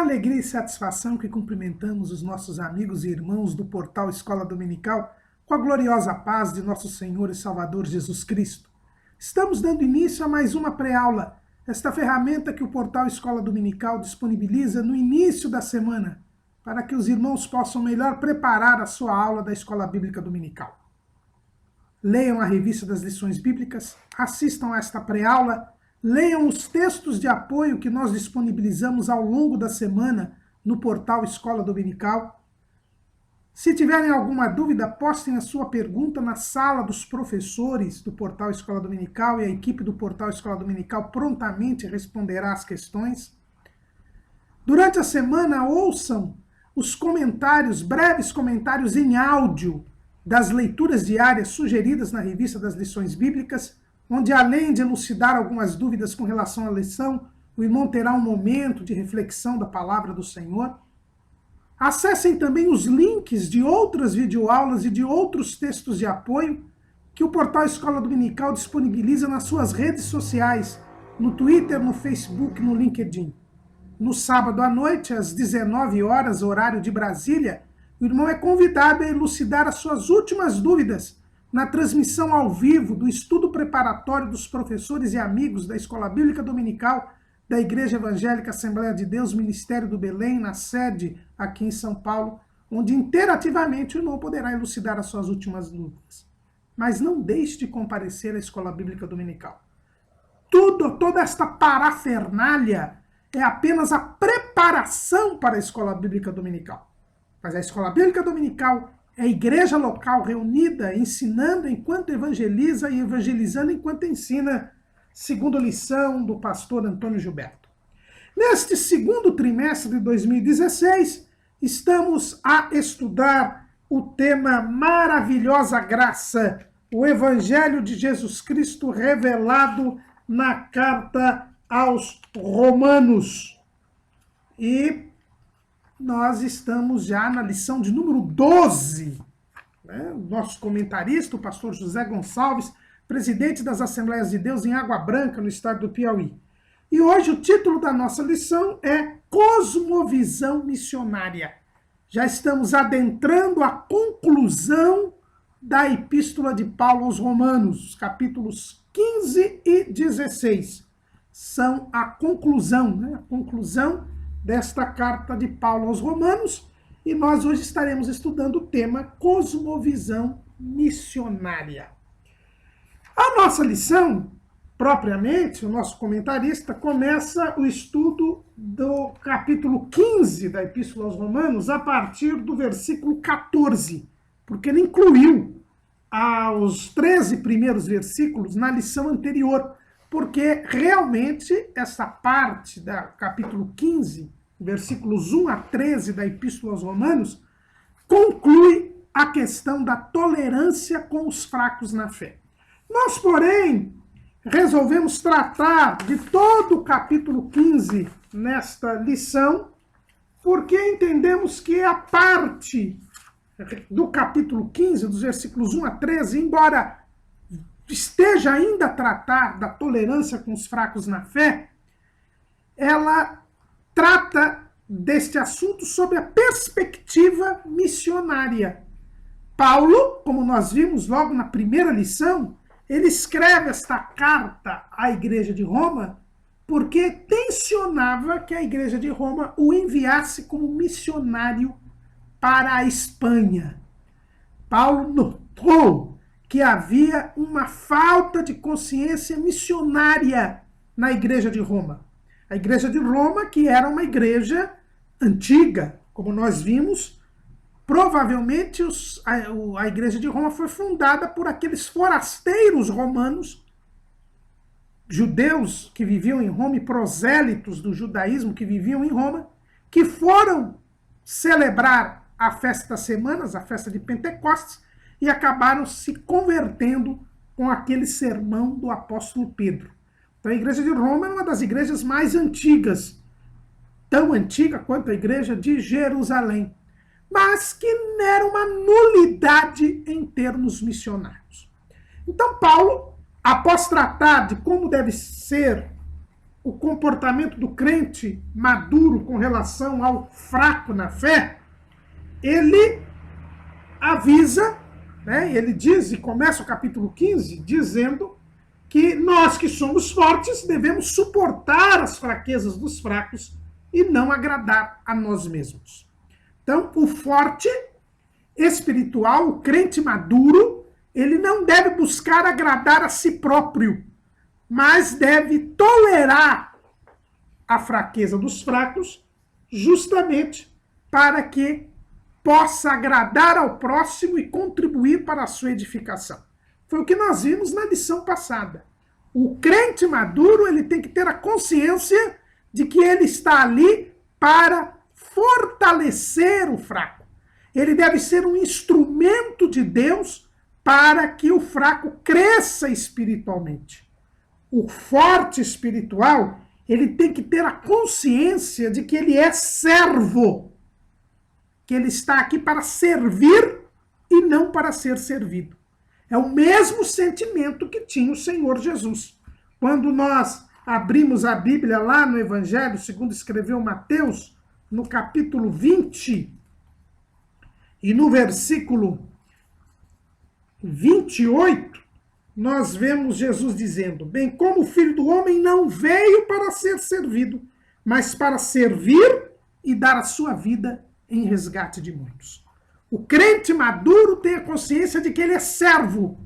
alegria e satisfação que cumprimentamos os nossos amigos e irmãos do portal Escola Dominical com a gloriosa paz de nosso Senhor e Salvador Jesus Cristo. Estamos dando início a mais uma pré-aula, esta ferramenta que o portal Escola Dominical disponibiliza no início da semana, para que os irmãos possam melhor preparar a sua aula da Escola Bíblica Dominical. Leiam a revista das lições bíblicas, assistam a esta pré-aula, leiam os textos de apoio que nós disponibilizamos ao longo da semana no portal Escola Dominical. Se tiverem alguma dúvida, postem a sua pergunta na sala dos professores do portal Escola Dominical e a equipe do portal Escola Dominical prontamente responderá às questões. Durante a semana, ouçam os comentários, breves comentários em áudio das leituras diárias sugeridas na revista das lições bíblicas, onde, além de elucidar algumas dúvidas com relação à lição, o irmão terá um momento de reflexão da palavra do Senhor. Acessem também os links de outras videoaulas e de outros textos de apoio que o portal Escola Dominical disponibiliza nas suas redes sociais, no Twitter, no Facebook, no LinkedIn. No sábado à noite, às 19 horas, horário de Brasília, o irmão é convidado a elucidar as suas últimas dúvidas na transmissão ao vivo do estudo preparatório dos professores e amigos da Escola Bíblica Dominical da Igreja Evangélica Assembleia de Deus, Ministério do Belém, na sede aqui em São Paulo, onde interativamente o irmão poderá elucidar as suas últimas dúvidas. Mas não deixe de comparecer à Escola Bíblica Dominical. Toda esta parafernália é apenas a preparação para a Escola Bíblica Dominical. Mas a Escola Bíblica Dominical é a igreja local reunida, ensinando enquanto evangeliza e evangelizando enquanto ensina, segundo a lição do pastor Antônio Gilberto. Neste segundo trimestre de 2016, estamos a estudar o tema Maravilhosa Graça, o Evangelho de Jesus Cristo revelado na carta aos Romanos. E nós estamos já na lição de número 12. O nosso comentarista, o pastor José Gonçalves, presidente das Assembleias de Deus em Água Branca, no estado do Piauí. E hoje o título da nossa lição é Cosmovisão Missionária. Já estamos adentrando a conclusão da Epístola de Paulo aos Romanos, capítulos 15 e 16. São a conclusão, a conclusão desta carta de Paulo aos Romanos, e nós hoje estaremos estudando o tema Cosmovisão Missionária. A nossa lição, propriamente, o nosso comentarista, começa o estudo do capítulo 15 da Epístola aos Romanos a partir do versículo 14, porque ele incluiu os 13 primeiros versículos na lição anterior, porque realmente essa parte do capítulo 15, versículos 1 a 13 da Epístola aos Romanos, conclui a questão da tolerância com os fracos na fé. Nós, porém, resolvemos tratar de todo o capítulo 15 nesta lição, porque entendemos que a parte do capítulo 15, dos versículos 1 a 13, embora esteja ainda a tratar da tolerância com os fracos na fé, ela trata deste assunto sob a perspectiva missionária. Paulo, como nós vimos logo na primeira lição, ele escreve esta carta à igreja de Roma porque tensionava que a igreja de Roma o enviasse como missionário para a Espanha. Paulo notou que havia uma falta de consciência missionária na igreja de Roma. A igreja de Roma, que era uma igreja antiga, como nós vimos, provavelmente a igreja de Roma foi fundada por aqueles forasteiros romanos, judeus que viviam em Roma e prosélitos do judaísmo que viviam em Roma, que foram celebrar a festa das semanas, a festa de Pentecostes, e acabaram se convertendo com aquele sermão do apóstolo Pedro. Então a igreja de Roma é uma das igrejas mais antigas, tão antiga quanto a igreja de Jerusalém, mas que era uma nulidade em termos missionários. Então Paulo, após tratar de como deve ser o comportamento do crente maduro com relação ao fraco na fé, ele avisa, né, ele diz, e começa o capítulo 15, dizendo que nós que somos fortes devemos suportar as fraquezas dos fracos e não agradar a nós mesmos. Então, o forte espiritual, o crente maduro, ele não deve buscar agradar a si próprio, mas deve tolerar a fraqueza dos fracos, justamente para que possa agradar ao próximo e contribuir para a sua edificação. Foi o que nós vimos na lição passada. O crente maduro, ele tem que ter a consciência de que ele está ali para fortalecer o fraco. Ele deve ser um instrumento de Deus para que o fraco cresça espiritualmente. O forte espiritual, ele tem que ter a consciência de que ele é servo, que ele está aqui para servir e não para ser servido. É o mesmo sentimento que tinha o Senhor Jesus. Quando nós abrimos a Bíblia lá no Evangelho, segundo escreveu Mateus, no capítulo 20, e no versículo 28, nós vemos Jesus dizendo: bem como o Filho do Homem não veio para ser servido, mas para servir e dar a sua vida em resgate de muitos. O crente maduro tem a consciência de que ele é servo,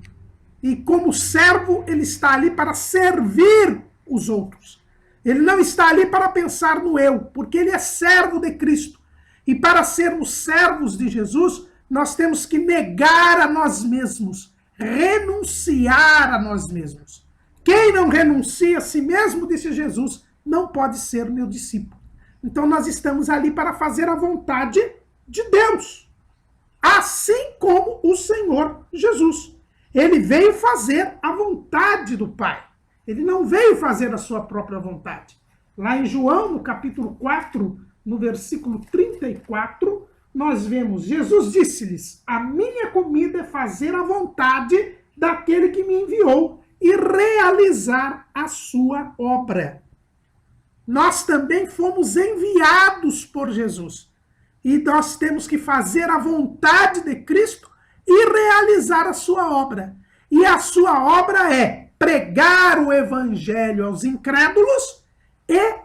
e como servo ele está ali para servir os outros. Ele não está ali para pensar no eu, porque ele é servo de Cristo. E para sermos servos de Jesus, nós temos que negar a nós mesmos, renunciar a nós mesmos. Quem não renuncia a si mesmo, disse Jesus, não pode ser meu discípulo. Então nós estamos ali para fazer a vontade de Deus, assim como o Senhor Jesus. Ele veio fazer a vontade do Pai. Ele não veio fazer a sua própria vontade. Lá em João, no capítulo 4, no versículo 34, nós vemos, Jesus disse-lhes: a minha comida é fazer a vontade daquele que me enviou e realizar a sua obra. Nós também fomos enviados por Jesus. E nós temos que fazer a vontade de Cristo e realizar a sua obra. E a sua obra é pregar o evangelho aos incrédulos e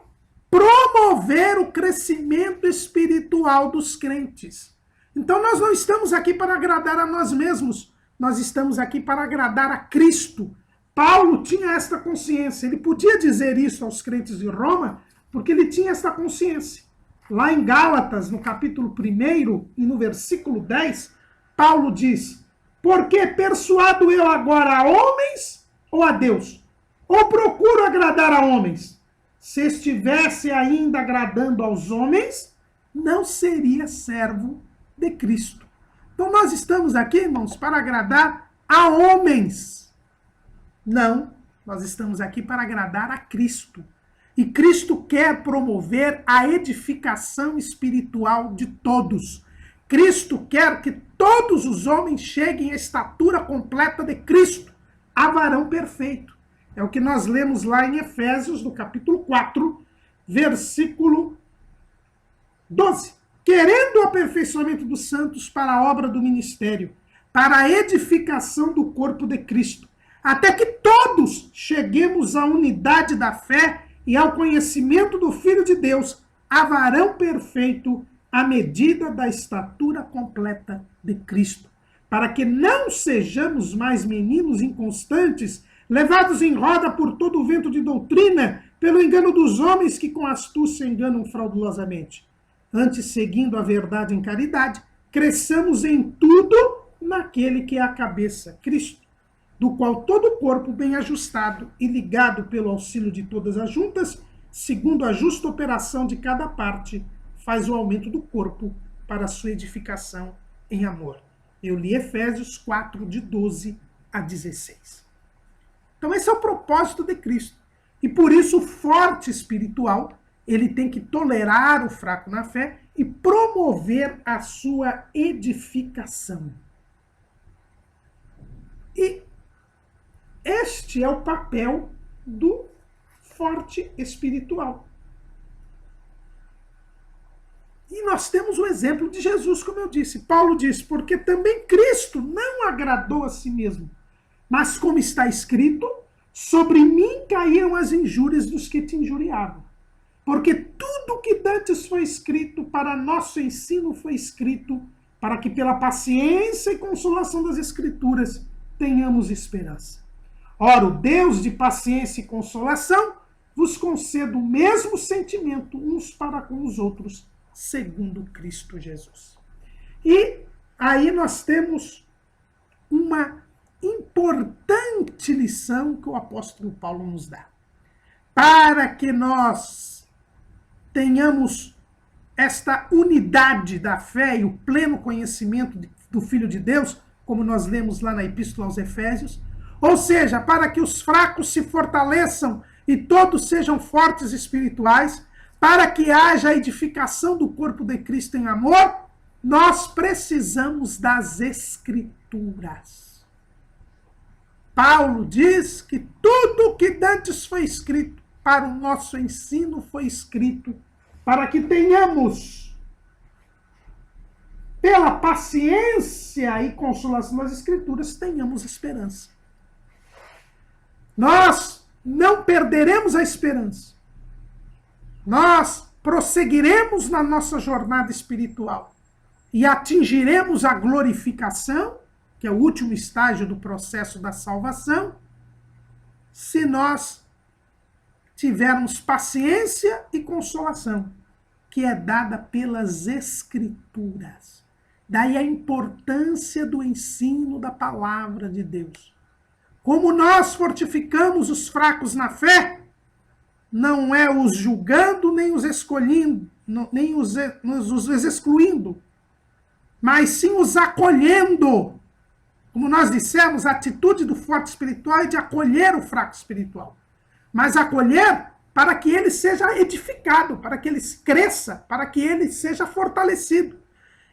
promover o crescimento espiritual dos crentes. Então nós não estamos aqui para agradar a nós mesmos, nós estamos aqui para agradar a Cristo. Paulo tinha esta consciência, ele podia dizer isso aos crentes de Roma, porque ele tinha esta consciência. Lá em Gálatas, no capítulo 1 e no versículo 10, Paulo diz: porque persuado eu agora a homens ou a Deus? Ou procuro agradar a homens? Se estivesse ainda agradando aos homens, não seria servo de Cristo. Então nós estamos aqui, irmãos, para agradar a homens. Não, nós estamos aqui para agradar a Cristo. E Cristo quer promover a edificação espiritual de todos. Cristo quer que todos os homens cheguem à estatura completa de Cristo, a varão perfeito. É o que nós lemos lá em Efésios, no capítulo 4, versículo 12. Querendo o aperfeiçoamento dos santos para a obra do ministério, para a edificação do corpo de Cristo, até que todos cheguemos à unidade da fé e ao conhecimento do Filho de Deus, a varão perfeito, à medida da estatura completa de Cristo, para que não sejamos mais meninos inconstantes, levados em roda por todo o vento de doutrina, pelo engano dos homens que com astúcia enganam fraudulosamente. Antes, seguindo a verdade em caridade, cresçamos em tudo naquele que é a cabeça, Cristo, do qual todo o corpo bem ajustado e ligado pelo auxílio de todas as juntas, segundo a justa operação de cada parte, faz o aumento do corpo para a sua edificação em amor. Eu li Efésios 4, de 12 a 16. Então esse é o propósito de Cristo. E por isso o forte espiritual, ele tem que tolerar o fraco na fé e promover a sua edificação. E este é o papel do forte espiritual. E nós temos o exemplo de Jesus, como eu disse. Paulo diz, porque também Cristo não agradou a si mesmo, mas como está escrito, sobre mim caíram as injúrias dos que te injuriavam. Porque tudo que dantes foi escrito para nosso ensino foi escrito para que pela paciência e consolação das Escrituras tenhamos esperança. Ora, o Deus de paciência e consolação vos conceda o mesmo sentimento uns para com os outros, segundo Cristo Jesus. E aí nós temos uma importante lição que o apóstolo Paulo nos dá. Para que nós tenhamos esta unidade da fé e o pleno conhecimento do Filho de Deus, como nós lemos lá na Epístola aos Efésios, ou seja, para que os fracos se fortaleçam e todos sejam fortes espirituais, para que haja a edificação do corpo de Cristo em amor, nós precisamos das Escrituras. Paulo diz que tudo que dantes foi escrito para o nosso ensino foi escrito para que tenhamos, pela paciência e consolação das Escrituras, tenhamos esperança. Nós não perderemos a esperança. Nós prosseguiremos na nossa jornada espiritual e atingiremos a glorificação, que é o último estágio do processo da salvação, se nós tivermos paciência e consolação, que é dada pelas Escrituras. Daí a importância do ensino da palavra de Deus. Como nós fortificamos os fracos na fé, não é os julgando, nem os escolhendo, nem os excluindo, mas sim os acolhendo. Como nós dissemos, a atitude do forte espiritual é de acolher o fraco espiritual. Mas acolher para que ele seja edificado, para que ele cresça, para que ele seja fortalecido.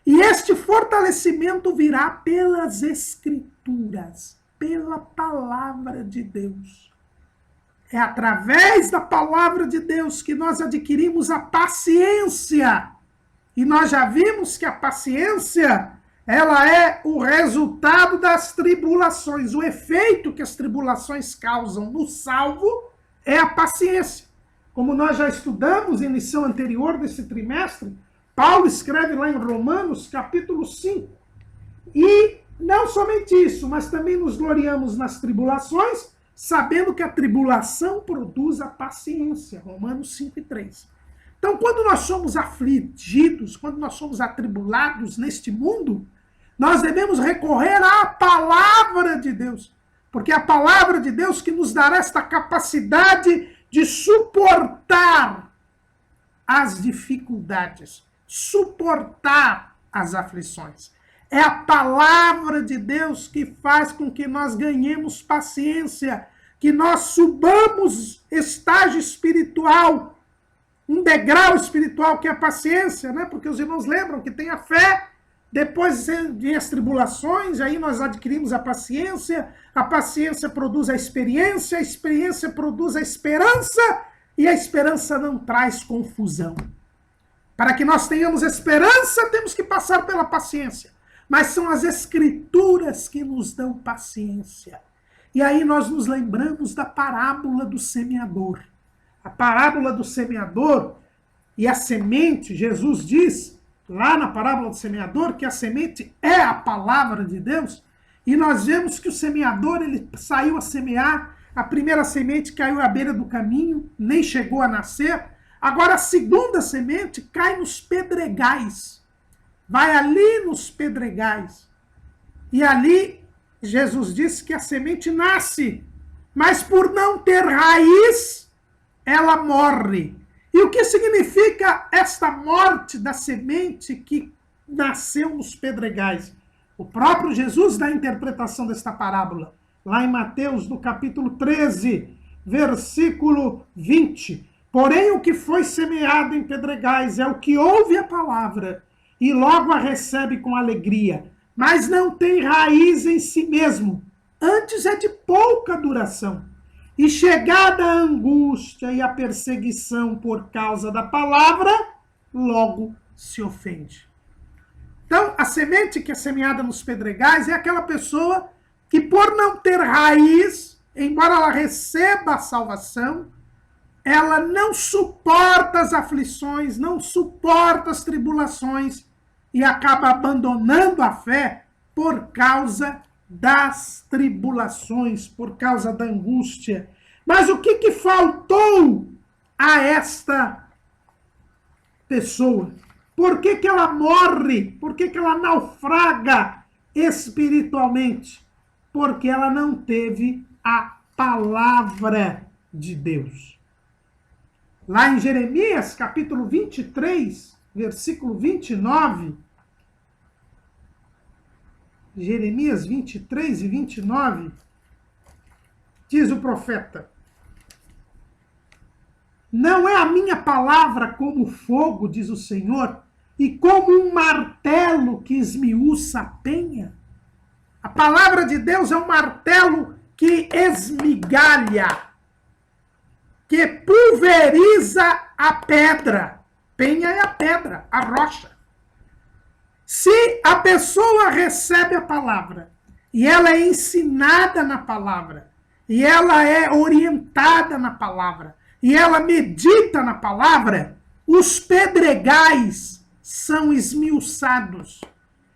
E este fortalecimento virá pelas Escrituras, pela palavra de Deus. É através da palavra de Deus que nós adquirimos a paciência. E nós já vimos que a paciência, ela é o resultado das tribulações. O efeito que as tribulações causam no salvo é a paciência. Como nós já estudamos em lição anterior desse trimestre, Paulo escreve lá em Romanos, capítulo 5. E não somente isso, mas também nos gloriamos nas tribulações, sabendo que a tribulação produz a paciência. Romanos 5:3. Então, quando nós somos afligidos, quando nós somos atribulados neste mundo, nós devemos recorrer à palavra de Deus. Porque é a palavra de Deus que nos dará esta capacidade de suportar as dificuldades, suportar as aflições. É a palavra de Deus que faz com que nós ganhemos paciência, que nós subamos estágio espiritual, um degrau espiritual que é a paciência, né? Porque os irmãos lembram que tem a fé, depois vem as tribulações, aí nós adquirimos a paciência produz a experiência produz a esperança, e a esperança não traz confusão. Para que nós tenhamos esperança, temos que passar pela paciência. Mas são as Escrituras que nos dão paciência. E aí nós nos lembramos da parábola do semeador. A parábola do semeador e a semente, Jesus diz, lá na parábola do semeador, que a semente é a palavra de Deus. E nós vemos que o semeador, ele saiu a semear, a primeira semente caiu à beira do caminho, nem chegou a nascer. Agora a segunda semente cai nos pedregais. Vai ali nos pedregais. E ali, Jesus disse que a semente nasce, mas por não ter raiz, ela morre. E o que significa esta morte da semente que nasceu nos pedregais? O próprio Jesus dá a interpretação desta parábola, lá em Mateus, no capítulo 13, versículo 20. Porém, o que foi semeado em pedregais é o que ouve a palavra e logo a recebe com alegria, mas não tem raiz em si mesmo. Antes é de pouca duração. E chegada a angústia e a perseguição por causa da palavra, logo se ofende. Então, a semente que é semeada nos pedregais é aquela pessoa que, por não ter raiz, embora ela receba a salvação, ela não suporta as aflições, não suporta as tribulações e acaba abandonando a fé por causa das tribulações, por causa da angústia. Mas o que faltou a esta pessoa? Por que ela morre? Por que ela naufraga espiritualmente? Porque ela não teve a palavra de Deus. Lá em Jeremias, capítulo 23, versículo 29, Jeremias 23 e 29, diz o profeta: não é a minha palavra como fogo, diz o Senhor, e como um martelo que esmiuça a penha? A palavra de Deus é um martelo que esmigalha, que pulveriza a pedra. Penha é a pedra, a rocha. Se a pessoa recebe a palavra, e ela é ensinada na palavra, e ela é orientada na palavra, e ela medita na palavra, os pedregais são esmiuçados.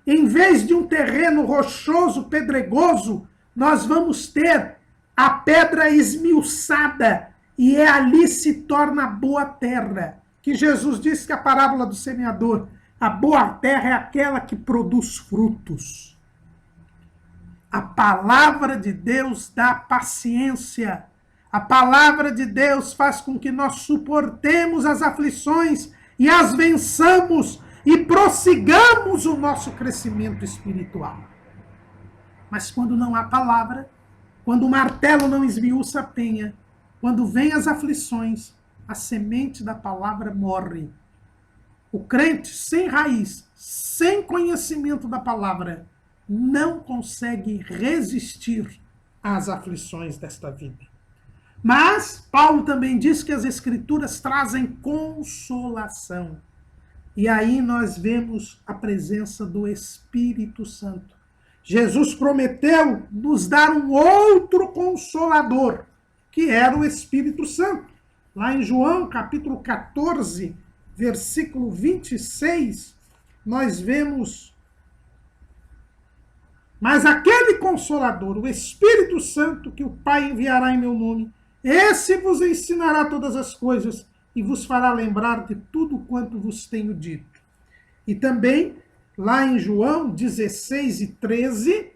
Em vez de um terreno rochoso, pedregoso, nós vamos ter a pedra esmiuçada, e ali se torna boa terra. Que Jesus disse que a parábola do semeador, a boa terra é aquela que produz frutos. A palavra de Deus dá paciência. A palavra de Deus faz com que nós suportemos as aflições e as vençamos e prossigamos o nosso crescimento espiritual. Mas quando não há palavra, quando o martelo não esmiuça a penha, quando vêm as aflições, a semente da palavra morre. O crente sem raiz, sem conhecimento da palavra, não consegue resistir às aflições desta vida. Mas Paulo também diz que as Escrituras trazem consolação. E aí nós vemos a presença do Espírito Santo. Jesus prometeu nos dar um outro consolador, que era o Espírito Santo. Lá em João, capítulo 14, versículo 26, nós vemos: mas aquele Consolador, o Espírito Santo, que o Pai enviará em meu nome, esse vos ensinará todas as coisas e vos fará lembrar de tudo quanto vos tenho dito. E também, lá em João 16 e 13,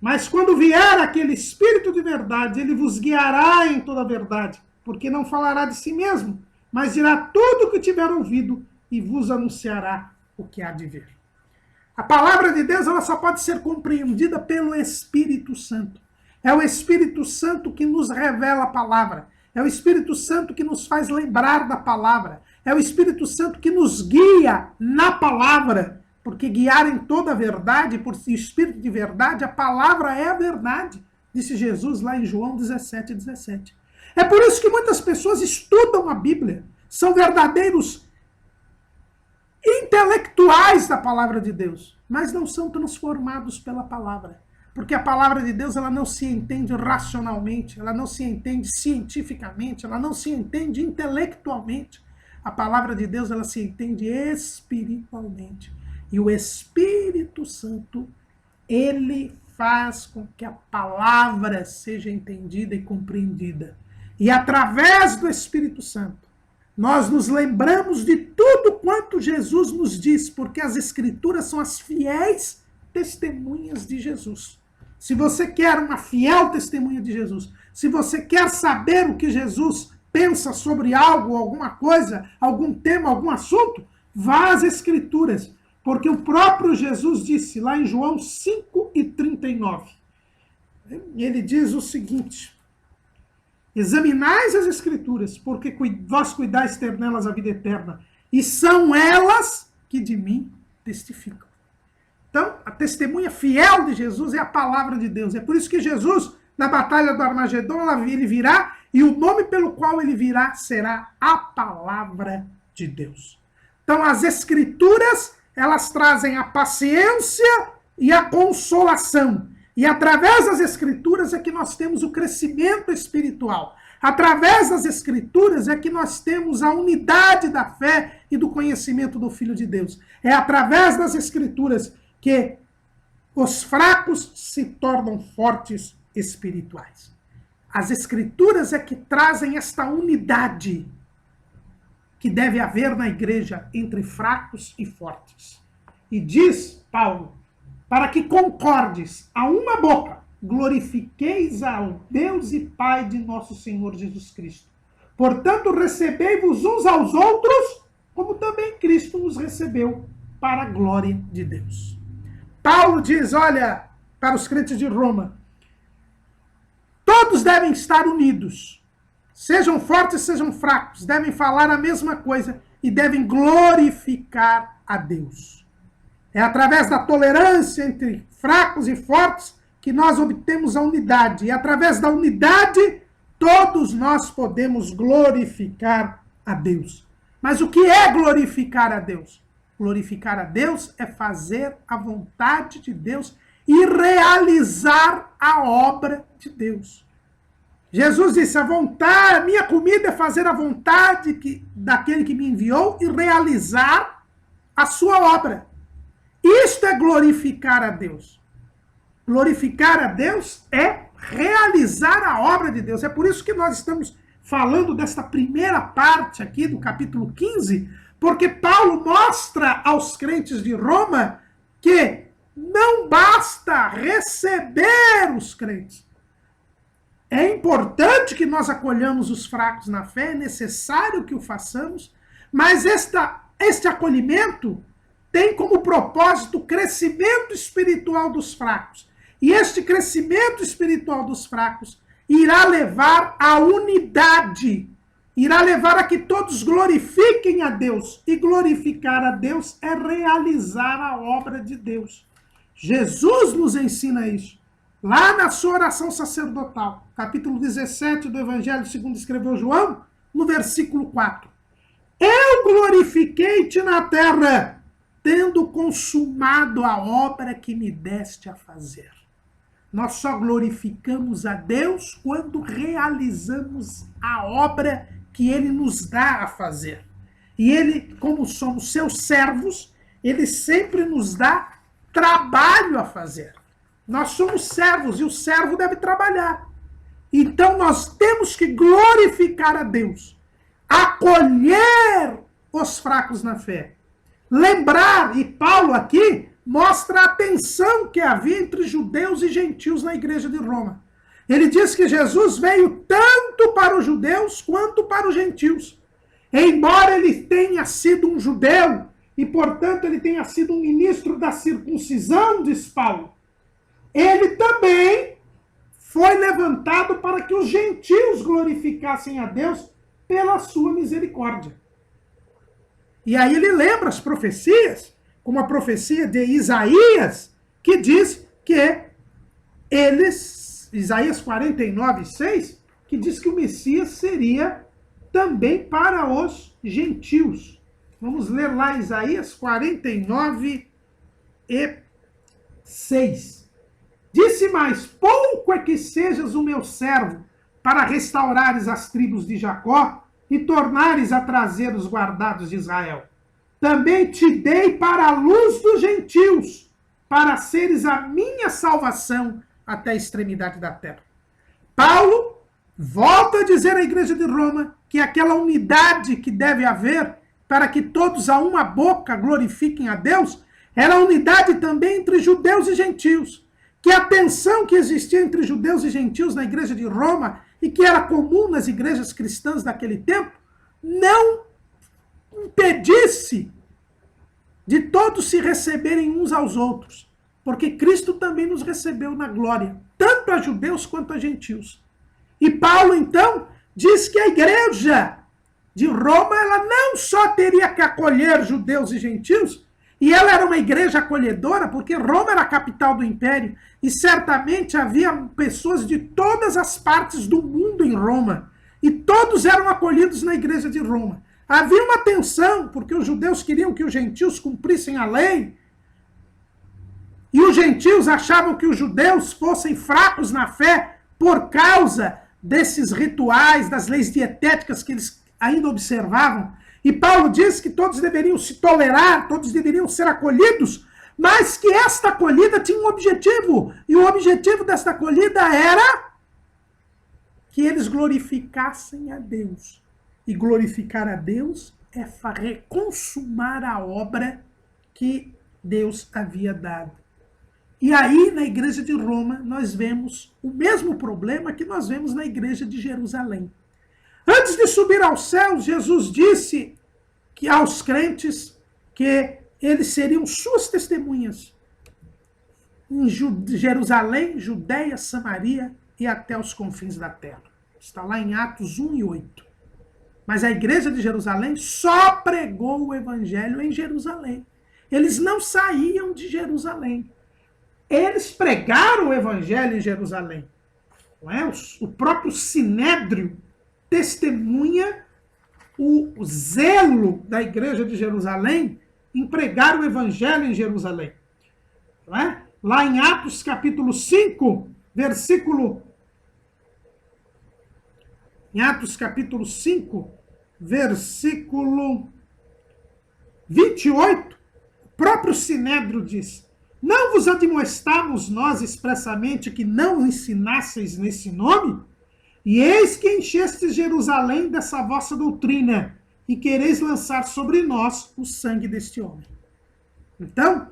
mas quando vier aquele Espírito de verdade, ele vos guiará em toda a verdade, porque não falará de si mesmo, mas dirá tudo o que tiver ouvido e vos anunciará o que há de vir. A palavra de Deus ela só pode ser compreendida pelo Espírito Santo. É o Espírito Santo que nos revela a palavra. É o Espírito Santo que nos faz lembrar da palavra. É o Espírito Santo que nos guia na palavra. Porque guiar em toda a verdade, por Espírito de verdade, a palavra é a verdade. Disse Jesus lá em João 17:17. É por isso que muitas pessoas estudam a Bíblia. São verdadeiros intelectuais da palavra de Deus, mas não são transformados pela palavra. Porque a palavra de Deus ela não se entende racionalmente, ela não se entende cientificamente, ela não se entende intelectualmente. A palavra de Deus ela se entende espiritualmente. E o Espírito Santo, ele faz com que a palavra seja entendida e compreendida. E através do Espírito Santo, nós nos lembramos de tudo quanto Jesus nos diz, porque as Escrituras são as fiéis testemunhas de Jesus. Se você quer uma fiel testemunha de Jesus, se você quer saber o que Jesus pensa sobre algo, alguma coisa, algum tema, algum assunto, vá às Escrituras, porque o próprio Jesus disse lá em João 5:39. Ele diz o seguinte: examinais as Escrituras, porque vós cuidais ter nelas a vida eterna, e são elas que de mim testificam. Então, a testemunha fiel de Jesus é a palavra de Deus. É por isso que Jesus na batalha do Armagedon, ele virá, e o nome pelo qual ele virá será a palavra de Deus. Então, as Escrituras, elas trazem a paciência e a consolação. E através das Escrituras é que nós temos o crescimento espiritual. Através das Escrituras é que nós temos a unidade da fé e do conhecimento do Filho de Deus. É através das Escrituras que os fracos se tornam fortes espirituais. As Escrituras é que trazem esta unidade que deve haver na igreja entre fracos e fortes. E diz Paulo, para que concordes a uma boca, glorifiqueis ao Deus e Pai de nosso Senhor Jesus Cristo. Portanto, recebei-vos uns aos outros, como também Cristo nos recebeu, para a glória de Deus. Paulo diz, olha, para os crentes de Roma, todos devem estar unidos. Sejam fortes, sejam fracos, devem falar a mesma coisa e devem glorificar a Deus. É através da tolerância entre fracos e fortes que nós obtemos a unidade. E através da unidade, todos nós podemos glorificar a Deus. Mas o que é glorificar a Deus? Glorificar a Deus é fazer a vontade de Deus e realizar a obra de Deus. Jesus disse, a minha comida é fazer a vontade daquele que me enviou e realizar a sua obra. Isto é glorificar a Deus. Glorificar a Deus é realizar a obra de Deus. É por isso que nós estamos falando desta primeira parte aqui do capítulo 15, porque Paulo mostra aos crentes de Roma que não basta receber os crentes. É importante que nós acolhamos os fracos na fé, é necessário que o façamos, mas este acolhimento tem como propósito o crescimento espiritual dos fracos. E este crescimento espiritual dos fracos irá levar à unidade, irá levar a que todos glorifiquem a Deus. E glorificar a Deus é realizar a obra de Deus. Jesus nos ensina isso. Lá na sua oração sacerdotal, capítulo 17 do Evangelho segundo escreveu João, no versículo 4. Eu glorifiquei-te na terra, tendo consumado a obra que me deste a fazer. Nós só glorificamos a Deus quando realizamos a obra que Ele nos dá a fazer. E Ele, como somos seus servos, Ele sempre nos dá trabalho a fazer. Nós somos servos e o servo deve trabalhar. Então nós temos que glorificar a Deus, acolher os fracos na fé, lembrar, e Paulo aqui mostra a tensão que havia entre judeus e gentios na igreja de Roma. Ele diz que Jesus veio tanto para os judeus quanto para os gentios. Embora ele tenha sido um judeu e, portanto, ele tenha sido um ministro da circuncisão, diz Paulo, ele também foi levantado para que os gentios glorificassem a Deus pela sua misericórdia. E aí ele lembra as profecias, como a profecia de Isaías, que diz que Isaías 49:6, que diz que o Messias seria também para os gentios. Vamos ler lá Isaías 49:6. Disse mais, pouco é que sejas o meu servo, para restaurares as tribos de Jacó e tornares a trazer os guardados de Israel. Também te dei para a luz dos gentios, para seres a minha salvação até a extremidade da terra. Paulo volta a dizer à igreja de Roma que aquela unidade que deve haver para que todos a uma boca glorifiquem a Deus, era a unidade também entre judeus e gentios. Que a tensão que existia entre judeus e gentios na igreja de Roma e que era comum nas igrejas cristãs daquele tempo, não impedisse de todos se receberem uns aos outros, porque Cristo também nos recebeu na glória, tanto a judeus quanto a gentios. E Paulo, então, diz que a igreja de Roma, ela não só teria que acolher judeus e gentios, E ela era uma igreja acolhedora, porque Roma era a capital do império, e certamente havia pessoas de todas as partes do mundo em Roma, e todos eram acolhidos na igreja de Roma. Havia uma tensão, porque os judeus queriam que os gentios cumprissem a lei, e os gentios achavam que os judeus fossem fracos na fé por causa desses rituais, das leis dietéticas que eles ainda observavam. E Paulo diz que todos deveriam se tolerar, todos deveriam ser acolhidos, mas que esta acolhida tinha um objetivo. E o objetivo desta acolhida era que eles glorificassem a Deus. E glorificar a Deus é consumar a obra que Deus havia dado. E aí, na igreja de Roma, nós vemos o mesmo problema que nós vemos na igreja de Jerusalém. Antes de subir aos céus, Jesus disse que aos crentes que eles seriam suas testemunhas em Jerusalém, Judeia, Samaria e até os confins da terra. Está lá em Atos 1 e 8. Mas a igreja de Jerusalém só pregou o evangelho em Jerusalém. Eles não saíam de Jerusalém. Eles pregaram o evangelho em Jerusalém. Não é? O próprio Sinédrio testemunha o zelo da igreja de Jerusalém em pregar o evangelho em Jerusalém. Não é? Lá em Atos capítulo 5, versículo... Em Atos capítulo 5, versículo 28, o próprio Sinédrio diz: não vos admoestamos nós expressamente que não ensinasseis nesse nome? E eis que enchestes Jerusalém dessa vossa doutrina, e quereis lançar sobre nós o sangue deste homem. Então,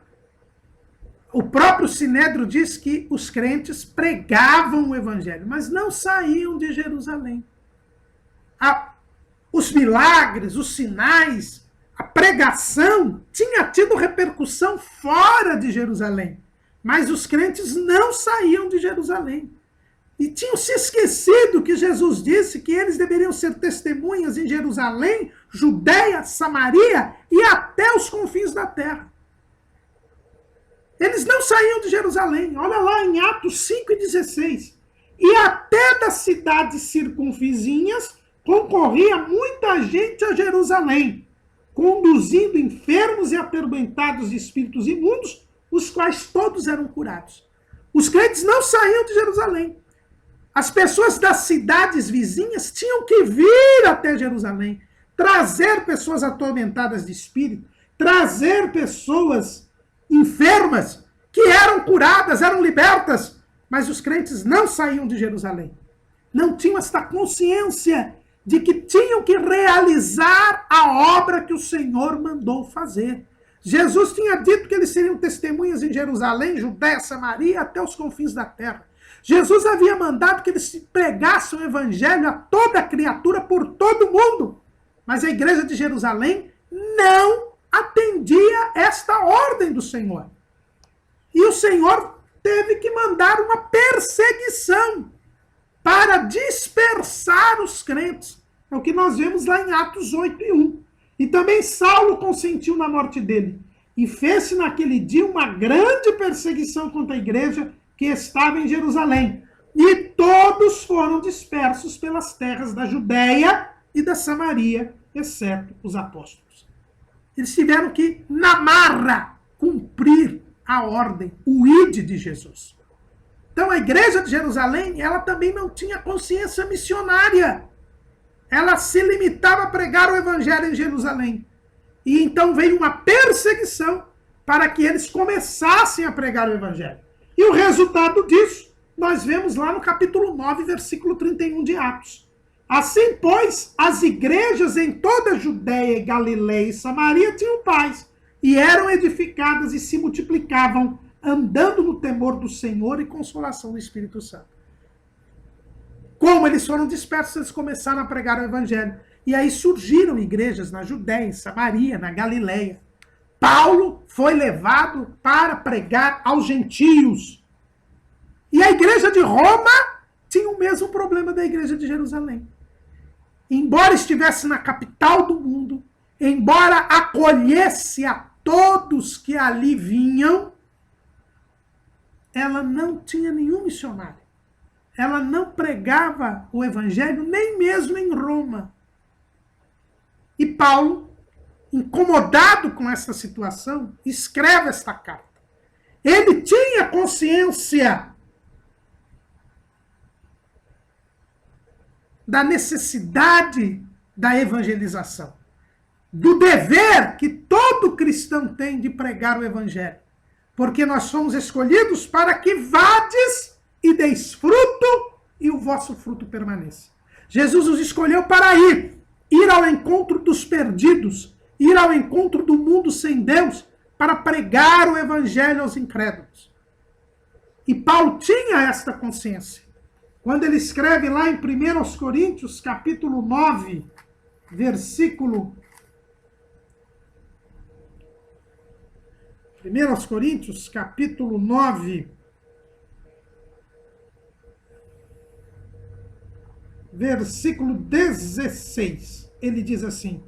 o próprio Sinédrio diz que os crentes pregavam o evangelho, mas não saíam de Jerusalém. Os milagres, os sinais, a pregação tinha tido repercussão fora de Jerusalém, mas os crentes não saíam de Jerusalém. E tinham se esquecido que Jesus disse que eles deveriam ser testemunhas em Jerusalém, Judeia, Samaria e até os confins da terra. Eles não saíam de Jerusalém. Olha lá em Atos 5:16. E até das cidades circunvizinhas concorria muita gente a Jerusalém, conduzindo enfermos e atormentados de espíritos imundos, os quais todos eram curados. Os crentes não saíam de Jerusalém. As pessoas das cidades vizinhas tinham que vir até Jerusalém, trazer pessoas atormentadas de espírito, trazer pessoas enfermas que eram curadas, eram libertas, mas os crentes não saíam de Jerusalém. Não tinham esta consciência de que tinham que realizar a obra que o Senhor mandou fazer. Jesus tinha dito que eles seriam testemunhas em Jerusalém, Judéia, Samaria, até os confins da terra. Jesus havia mandado que eles pregassem o evangelho a toda criatura por todo mundo. Mas a igreja de Jerusalém não atendia esta ordem do Senhor. E o Senhor teve que mandar uma perseguição para dispersar os crentes. É o que nós vemos lá em Atos 8:1. E também Saulo consentiu na morte dele. E fez-se naquele dia uma grande perseguição contra a igreja que estava em Jerusalém. E todos foram dispersos pelas terras da Judéia e da Samaria, exceto os apóstolos. Eles tiveram que, na marra, cumprir a ordem, o ide de Jesus. Então a igreja de Jerusalém, ela também não tinha consciência missionária. Ela se limitava a pregar o evangelho em Jerusalém. E então veio uma perseguição para que eles começassem a pregar o evangelho. E o resultado disso, nós vemos lá no capítulo 9, versículo 31 de Atos. Assim, pois, as igrejas em toda a Judéia, Galileia e Samaria tinham paz, e eram edificadas e se multiplicavam, andando no temor do Senhor e consolação do Espírito Santo. Como eles foram dispersos, eles começaram a pregar o evangelho. E aí surgiram igrejas na Judéia, em Samaria, na Galileia. Paulo foi levado para pregar aos gentios. E a igreja de Roma tinha o mesmo problema da igreja de Jerusalém. Embora estivesse na capital do mundo, embora acolhesse a todos que ali vinham, ela não tinha nenhum missionário. Ela não pregava o evangelho nem mesmo em Roma. E Paulo, incomodado com essa situação, escreve esta carta. Ele tinha consciência da necessidade da evangelização, do dever que todo cristão tem de pregar o evangelho, porque nós somos escolhidos para que vades e deis fruto e o vosso fruto permaneça. Jesus nos escolheu para ir ao encontro dos perdidos, ir ao encontro do mundo sem Deus, para pregar o evangelho aos incrédulos. E Paulo tinha esta consciência. Quando ele escreve lá em 1 Coríntios, capítulo 9, versículo 1 Coríntios, capítulo 9, versículo 16, ele diz assim: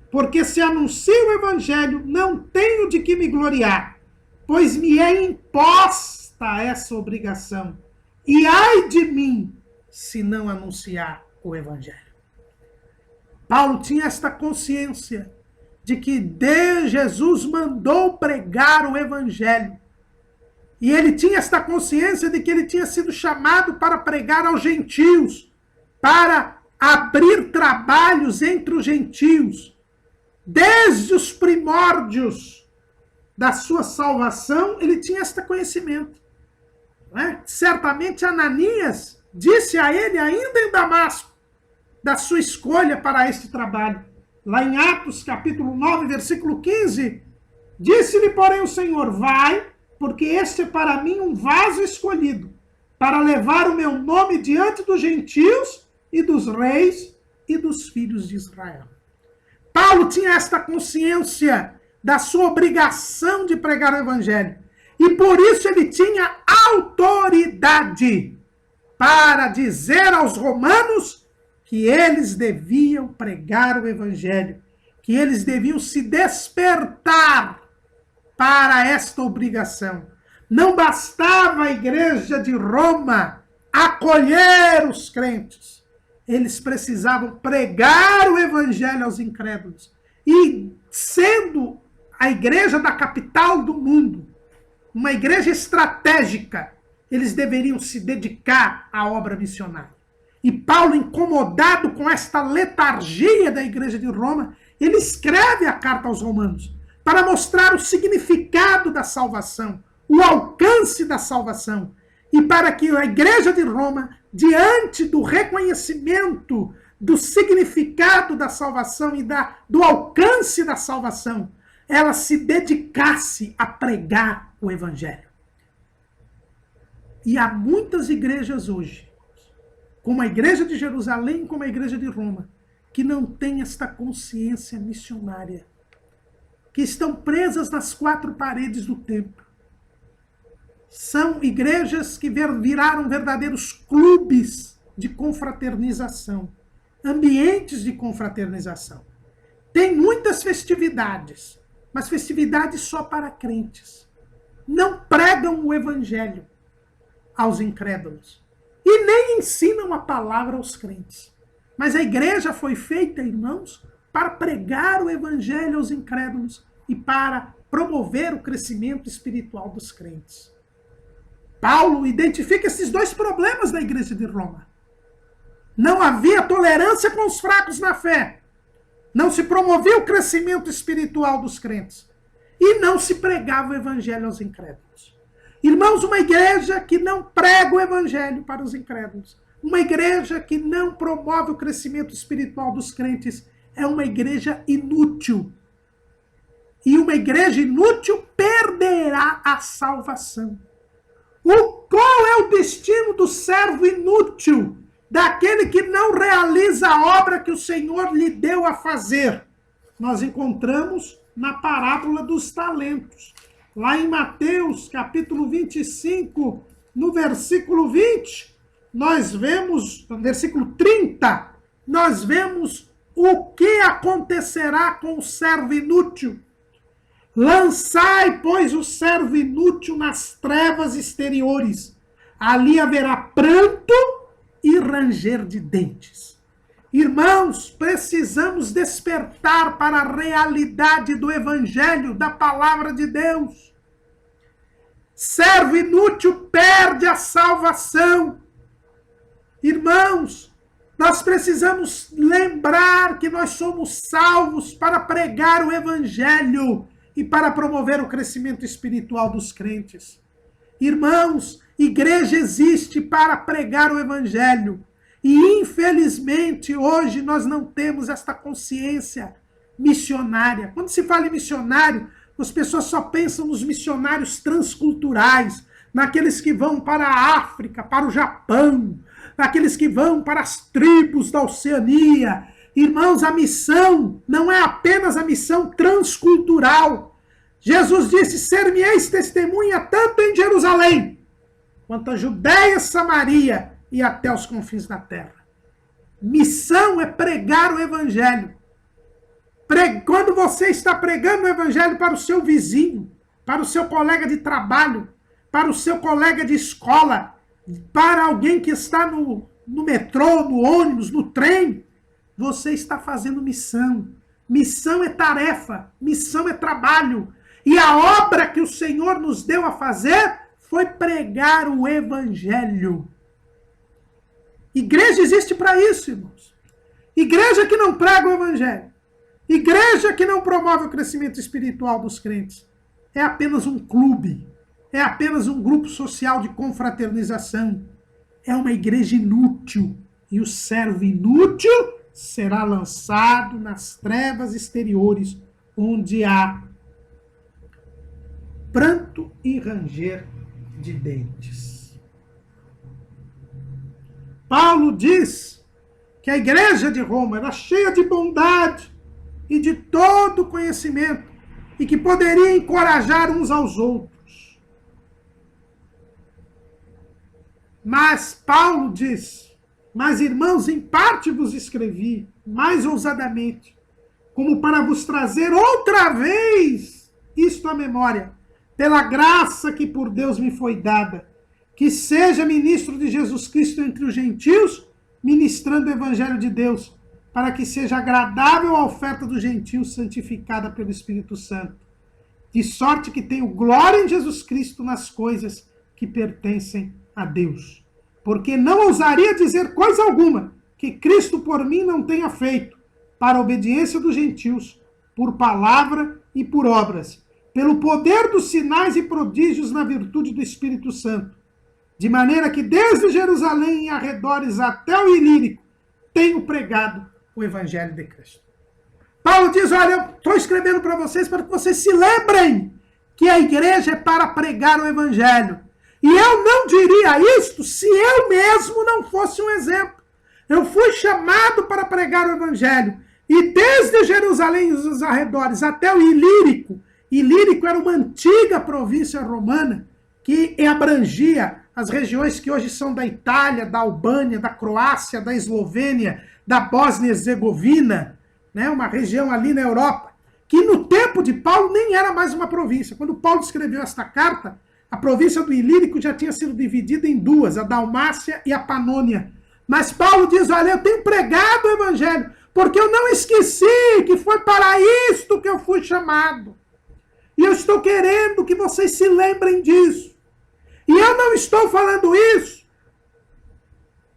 porque se anuncio o evangelho, não tenho de que me gloriar, pois me é imposta essa obrigação, e ai de mim se não anunciar o evangelho. Paulo tinha esta consciência de que Jesus mandou pregar o evangelho. E ele tinha esta consciência de que ele tinha sido chamado para pregar aos gentios, para abrir trabalhos entre os gentios. Desde os primórdios da sua salvação, ele tinha este conhecimento. Certamente Ananias disse a ele, ainda em Damasco, da sua escolha para este trabalho. Lá em Atos, capítulo 9, versículo 15, disse-lhe, porém, o Senhor, vai, porque este é para mim um vaso escolhido, para levar o meu nome diante dos gentios e dos reis e dos filhos de Israel. Paulo tinha esta consciência da sua obrigação de pregar o evangelho. E por isso ele tinha autoridade para dizer aos romanos que eles deviam pregar o evangelho, que eles deviam se despertar para esta obrigação. Não bastava a igreja de Roma acolher os crentes. Eles precisavam pregar o evangelho aos incrédulos. E sendo a igreja da capital do mundo, uma igreja estratégica, eles deveriam se dedicar à obra missionária. E Paulo, incomodado com esta letargia da igreja de Roma, ele escreve a carta aos Romanos para mostrar o significado da salvação, o alcance da salvação, e para que a igreja de Roma, diante do reconhecimento do significado da salvação e do alcance da salvação, ela se dedicasse a pregar o evangelho. E há muitas igrejas hoje, como a igreja de Jerusalém, como a igreja de Roma, que não têm esta consciência missionária, que estão presas nas quatro paredes do templo. São igrejas que viraram verdadeiros clubes de confraternização, ambientes de confraternização. Tem muitas festividades, mas festividades só para crentes. Não pregam o evangelho aos incrédulos e nem ensinam a palavra aos crentes. Mas a igreja foi feita, irmãos, para pregar o evangelho aos incrédulos e para promover o crescimento espiritual dos crentes. Paulo identifica esses dois problemas da igreja de Roma. Não havia tolerância com os fracos na fé. Não se promovia o crescimento espiritual dos crentes. E não se pregava o evangelho aos incrédulos. Irmãos, uma igreja que não prega o evangelho para os incrédulos, uma igreja que não promove o crescimento espiritual dos crentes, é uma igreja inútil. E uma igreja inútil perderá a salvação. Qual é o destino do servo inútil? Daquele que não realiza a obra que o Senhor lhe deu a fazer. Nós encontramos na parábola dos talentos. Lá em Mateus, capítulo 25, no versículo 20, nós vemos, no versículo 30, nós vemos o que acontecerá com o servo inútil. Lançai, pois, o servo inútil nas trevas exteriores. Ali haverá pranto e ranger de dentes. Irmãos, precisamos despertar para a realidade do Evangelho, da palavra de Deus. Servo inútil perde a salvação. Irmãos, nós precisamos lembrar que nós somos salvos para pregar o Evangelho e para promover o crescimento espiritual dos crentes. Irmãos, igreja existe para pregar o Evangelho. E, infelizmente, hoje nós não temos esta consciência missionária. Quando se fala em missionário, as pessoas só pensam nos missionários transculturais, naqueles que vão para a África, para o Japão, naqueles que vão para as tribos da Oceania. Irmãos, a missão não é apenas a missão transcultural. Jesus disse, ser-me-eis testemunha tanto em Jerusalém, quanto a Judéia, Samaria e até os confins da terra. Missão é pregar o Evangelho. Quando você está pregando o Evangelho para o seu vizinho, para o seu colega de trabalho, para o seu colega de escola, para alguém que está no metrô, no ônibus, no trem, você está fazendo missão. Missão é tarefa, missão é trabalho. E a obra que o Senhor nos deu a fazer foi pregar o Evangelho. Igreja existe para isso, irmãos. Igreja que não prega o Evangelho, igreja que não promove o crescimento espiritual dos crentes, é apenas um clube, é apenas um grupo social de confraternização. É uma igreja inútil. E o servo inútil será lançado nas trevas exteriores, onde há pranto e ranger de dentes. Paulo diz que a igreja de Roma era cheia de bondade e de todo conhecimento e que poderia encorajar uns aos outros. Mas Paulo diz, mas irmãos, em parte vos escrevi, mais ousadamente, como para vos trazer outra vez isto à memória, pela graça que por Deus me foi dada, que seja ministro de Jesus Cristo entre os gentios, ministrando o Evangelho de Deus, para que seja agradável a oferta dos gentios, santificada pelo Espírito Santo. De sorte que tenho glória em Jesus Cristo nas coisas que pertencem a Deus. Porque não ousaria dizer coisa alguma que Cristo por mim não tenha feito, para a obediência dos gentios, por palavra e por obras, pelo poder dos sinais e prodígios na virtude do Espírito Santo. De maneira que desde Jerusalém e arredores até o Ilírico, tenho pregado o Evangelho de Cristo. Paulo diz, olha, eu estou escrevendo para vocês para que vocês se lembrem que a igreja é para pregar o Evangelho. E eu não diria isto se eu mesmo não fosse um exemplo. Eu fui chamado para pregar o Evangelho. E desde Jerusalém e os arredores até o Ilírico, Ilírico era uma antiga província romana que abrangia as regiões que hoje são da Itália, da Albânia, da Croácia, da Eslovênia, da Bósnia e Herzegovina, né? Uma região ali na Europa, que no tempo de Paulo nem era mais uma província. Quando Paulo escreveu esta carta, a província do Ilírico já tinha sido dividida em duas, a Dalmácia e a Panônia. Mas Paulo diz, olha, eu tenho pregado o Evangelho, porque eu não esqueci que foi para isto que eu fui chamado. E eu estou querendo que vocês se lembrem disso. E eu não estou falando isso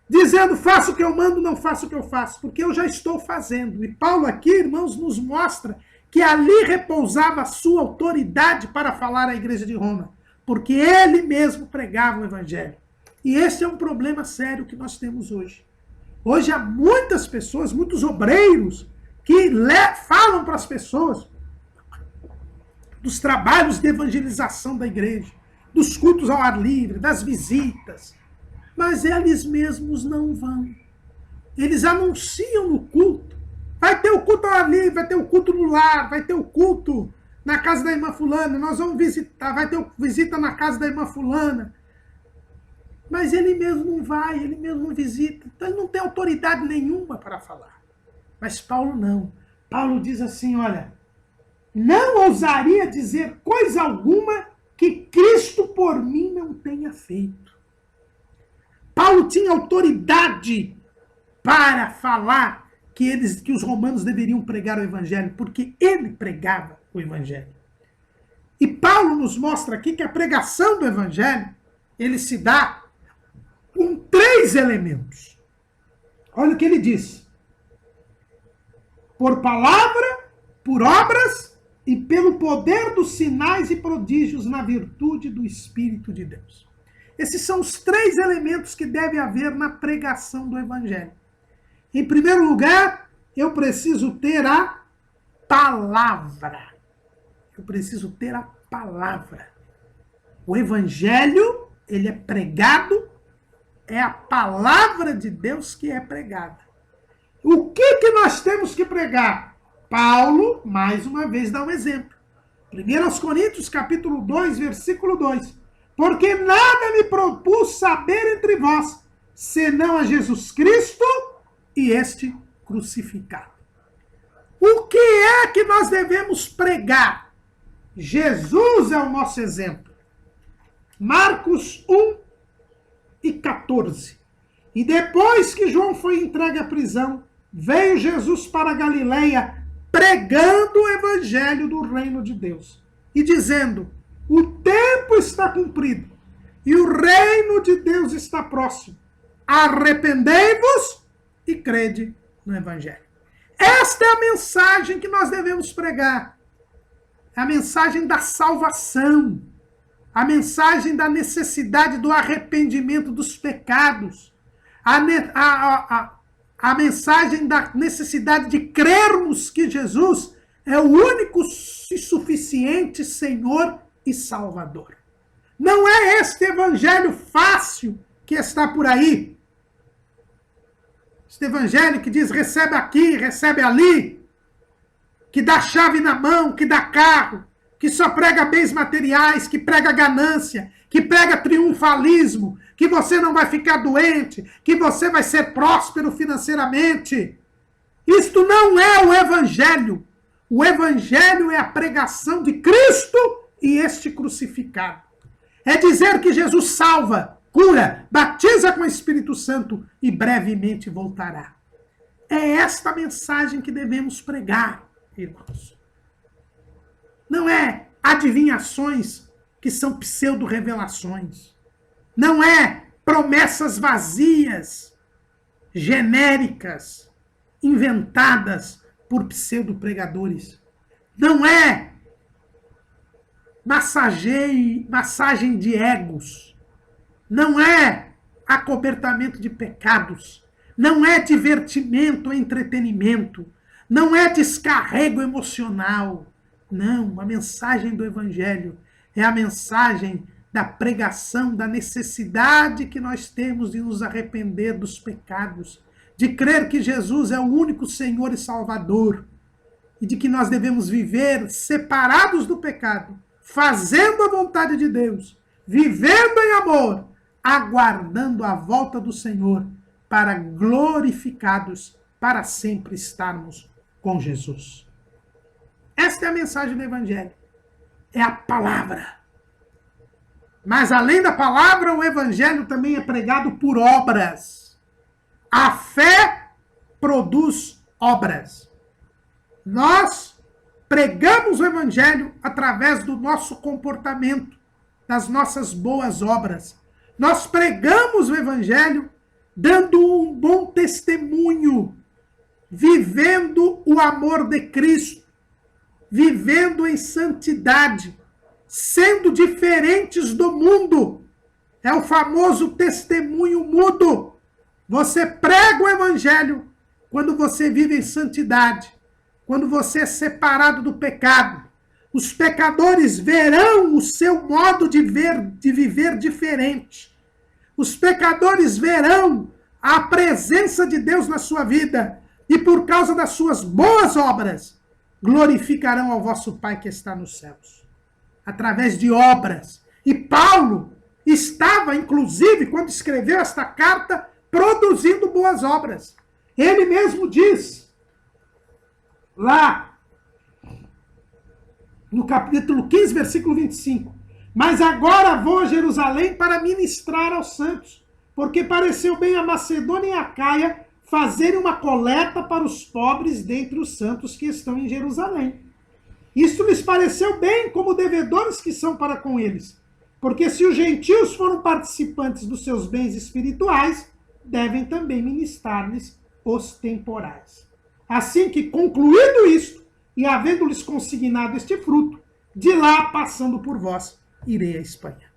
dizendo faço o que eu mando, não faço o que eu faço, porque eu já estou fazendo. E Paulo aqui, irmãos, nos mostra que ali repousava a sua autoridade para falar à igreja de Roma, porque ele mesmo pregava o Evangelho. E esse é um problema sério que nós temos hoje. Hoje há muitas pessoas, muitos obreiros, que falam para as pessoas dos trabalhos de evangelização da igreja, dos cultos ao ar livre, das visitas, mas eles mesmos não vão. Eles anunciam no culto. Vai ter o culto ao ar livre, vai ter o culto no lar, vai ter o culto na casa da irmã fulana, nós vamos visitar, vai ter visita na casa da irmã fulana. Mas ele mesmo não vai, ele mesmo não visita. Então ele não tem autoridade nenhuma para falar. Mas Paulo não. Paulo diz assim, olha, não ousaria dizer coisa alguma que Cristo por mim não tenha feito. Paulo tinha autoridade para falar que os romanos deveriam pregar o evangelho, porque ele pregava o evangelho. E Paulo nos mostra aqui que a pregação do evangelho, ele se dá com 3 elementos. Olha o que ele diz. Por palavra, por obras e pelo poder dos sinais e prodígios na virtude do Espírito de Deus. Esses são os 3 elementos que deve haver na pregação do evangelho. Em primeiro lugar, eu preciso ter a palavra. Eu preciso ter a palavra. O evangelho, ele é pregado, é a palavra de Deus que é pregada. O que nós temos que pregar? Paulo, mais uma vez, dá um exemplo. 1 Coríntios, capítulo 2, versículo 2. Porque nada me propus saber entre vós, senão a Jesus Cristo e este crucificado. O que é que nós devemos pregar? Jesus é o nosso exemplo. Marcos 1 e 14. E depois que João foi entregue à prisão, veio Jesus para a Galileia, pregando o evangelho do reino de Deus. E dizendo, o tempo está cumprido, e o reino de Deus está próximo. Arrependei-vos e crede no evangelho. Esta é a mensagem que nós devemos pregar. A mensagem da salvação. A mensagem da necessidade do arrependimento dos pecados. A mensagem da necessidade de crermos que Jesus é o único e suficiente Senhor e Salvador. Não é este evangelho fácil que está por aí. Este evangelho que diz recebe aqui, recebe ali, que dá chave na mão, que dá carro, que só prega bens materiais, que prega ganância, que prega triunfalismo, que você não vai ficar doente, que você vai ser próspero financeiramente. Isto não é o evangelho. O evangelho é a pregação de Cristo e este crucificado. É dizer que Jesus salva, cura, batiza com o Espírito Santo e brevemente voltará. É esta mensagem que devemos pregar, irmãos. Não é adivinhações que são pseudo-revelações. Não é promessas vazias, genéricas, inventadas por pseudo-pregadores. Não é massagem de egos. Não é acobertamento de pecados. Não é divertimento ou entretenimento. Não é descarrego emocional. Não, a mensagem do Evangelho é a mensagem da pregação, da necessidade que nós temos de nos arrepender dos pecados, de crer que Jesus é o único Senhor e Salvador, e de que nós devemos viver separados do pecado, fazendo a vontade de Deus, vivendo em amor, aguardando a volta do Senhor, para glorificados, para sempre estarmos com Jesus. Esta é a mensagem do Evangelho. É a palavra. Mas além da palavra, o Evangelho também é pregado por obras. A fé produz obras. Nós pregamos o Evangelho através do nosso comportamento, das nossas boas obras. Nós pregamos o Evangelho dando um bom testemunho, vivendo o amor de Cristo, vivendo em santidade, sendo diferentes do mundo. É o famoso testemunho mudo. Você prega o Evangelho quando você vive em santidade, quando você é separado do pecado. Os pecadores verão o seu modo de viver diferente. Os pecadores verão a presença de Deus na sua vida e por causa das suas boas obras, glorificarão ao vosso Pai que está nos céus. Através de obras. E Paulo estava, inclusive, quando escreveu esta carta, produzindo boas obras. Ele mesmo diz, lá no capítulo 15, versículo 25. Mas agora vou a Jerusalém para ministrar aos santos, porque pareceu bem a Macedônia e a Acaia fazerem uma coleta para os pobres dentre os santos que estão em Jerusalém. Isto lhes pareceu bem, como devedores que são para com eles. Porque se os gentios foram participantes dos seus bens espirituais, devem também ministrar-lhes os temporais. Assim que, concluído isto, e havendo-lhes consignado este fruto, de lá, passando por vós, irei à Espanha.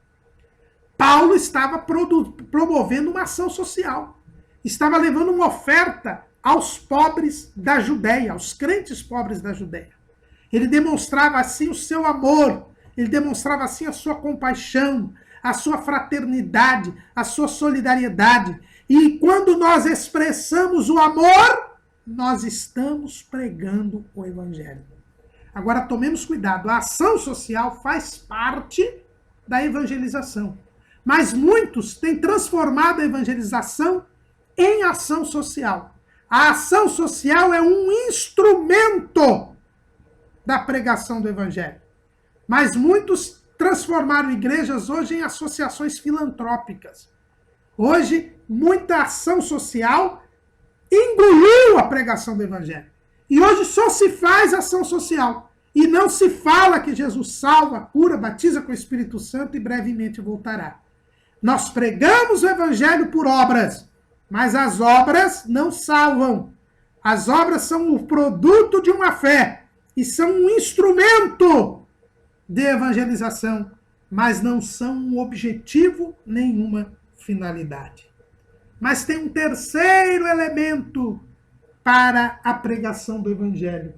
Paulo estava promovendo uma ação social. Estava levando uma oferta aos pobres da Judéia, aos crentes pobres da Judéia. Ele demonstrava assim o seu amor, ele demonstrava assim a sua compaixão, a sua fraternidade, a sua solidariedade. E quando nós expressamos o amor, nós estamos pregando o Evangelho. Agora, tomemos cuidado, a ação social faz parte da evangelização. Mas muitos têm transformado a evangelização em ação social. A ação social é um instrumento da pregação do Evangelho. Mas muitos transformaram igrejas hoje em associações filantrópicas. Hoje, muita ação social engoliu a pregação do Evangelho. E hoje só se faz ação social. E não se fala que Jesus salva, cura, batiza com o Espírito Santo e brevemente voltará. Nós pregamos o Evangelho por obras, mas as obras não salvam. As obras são o produto de uma fé e são um instrumento de evangelização, mas não são um objetivo, nenhuma finalidade. Mas tem um terceiro elemento para a pregação do Evangelho.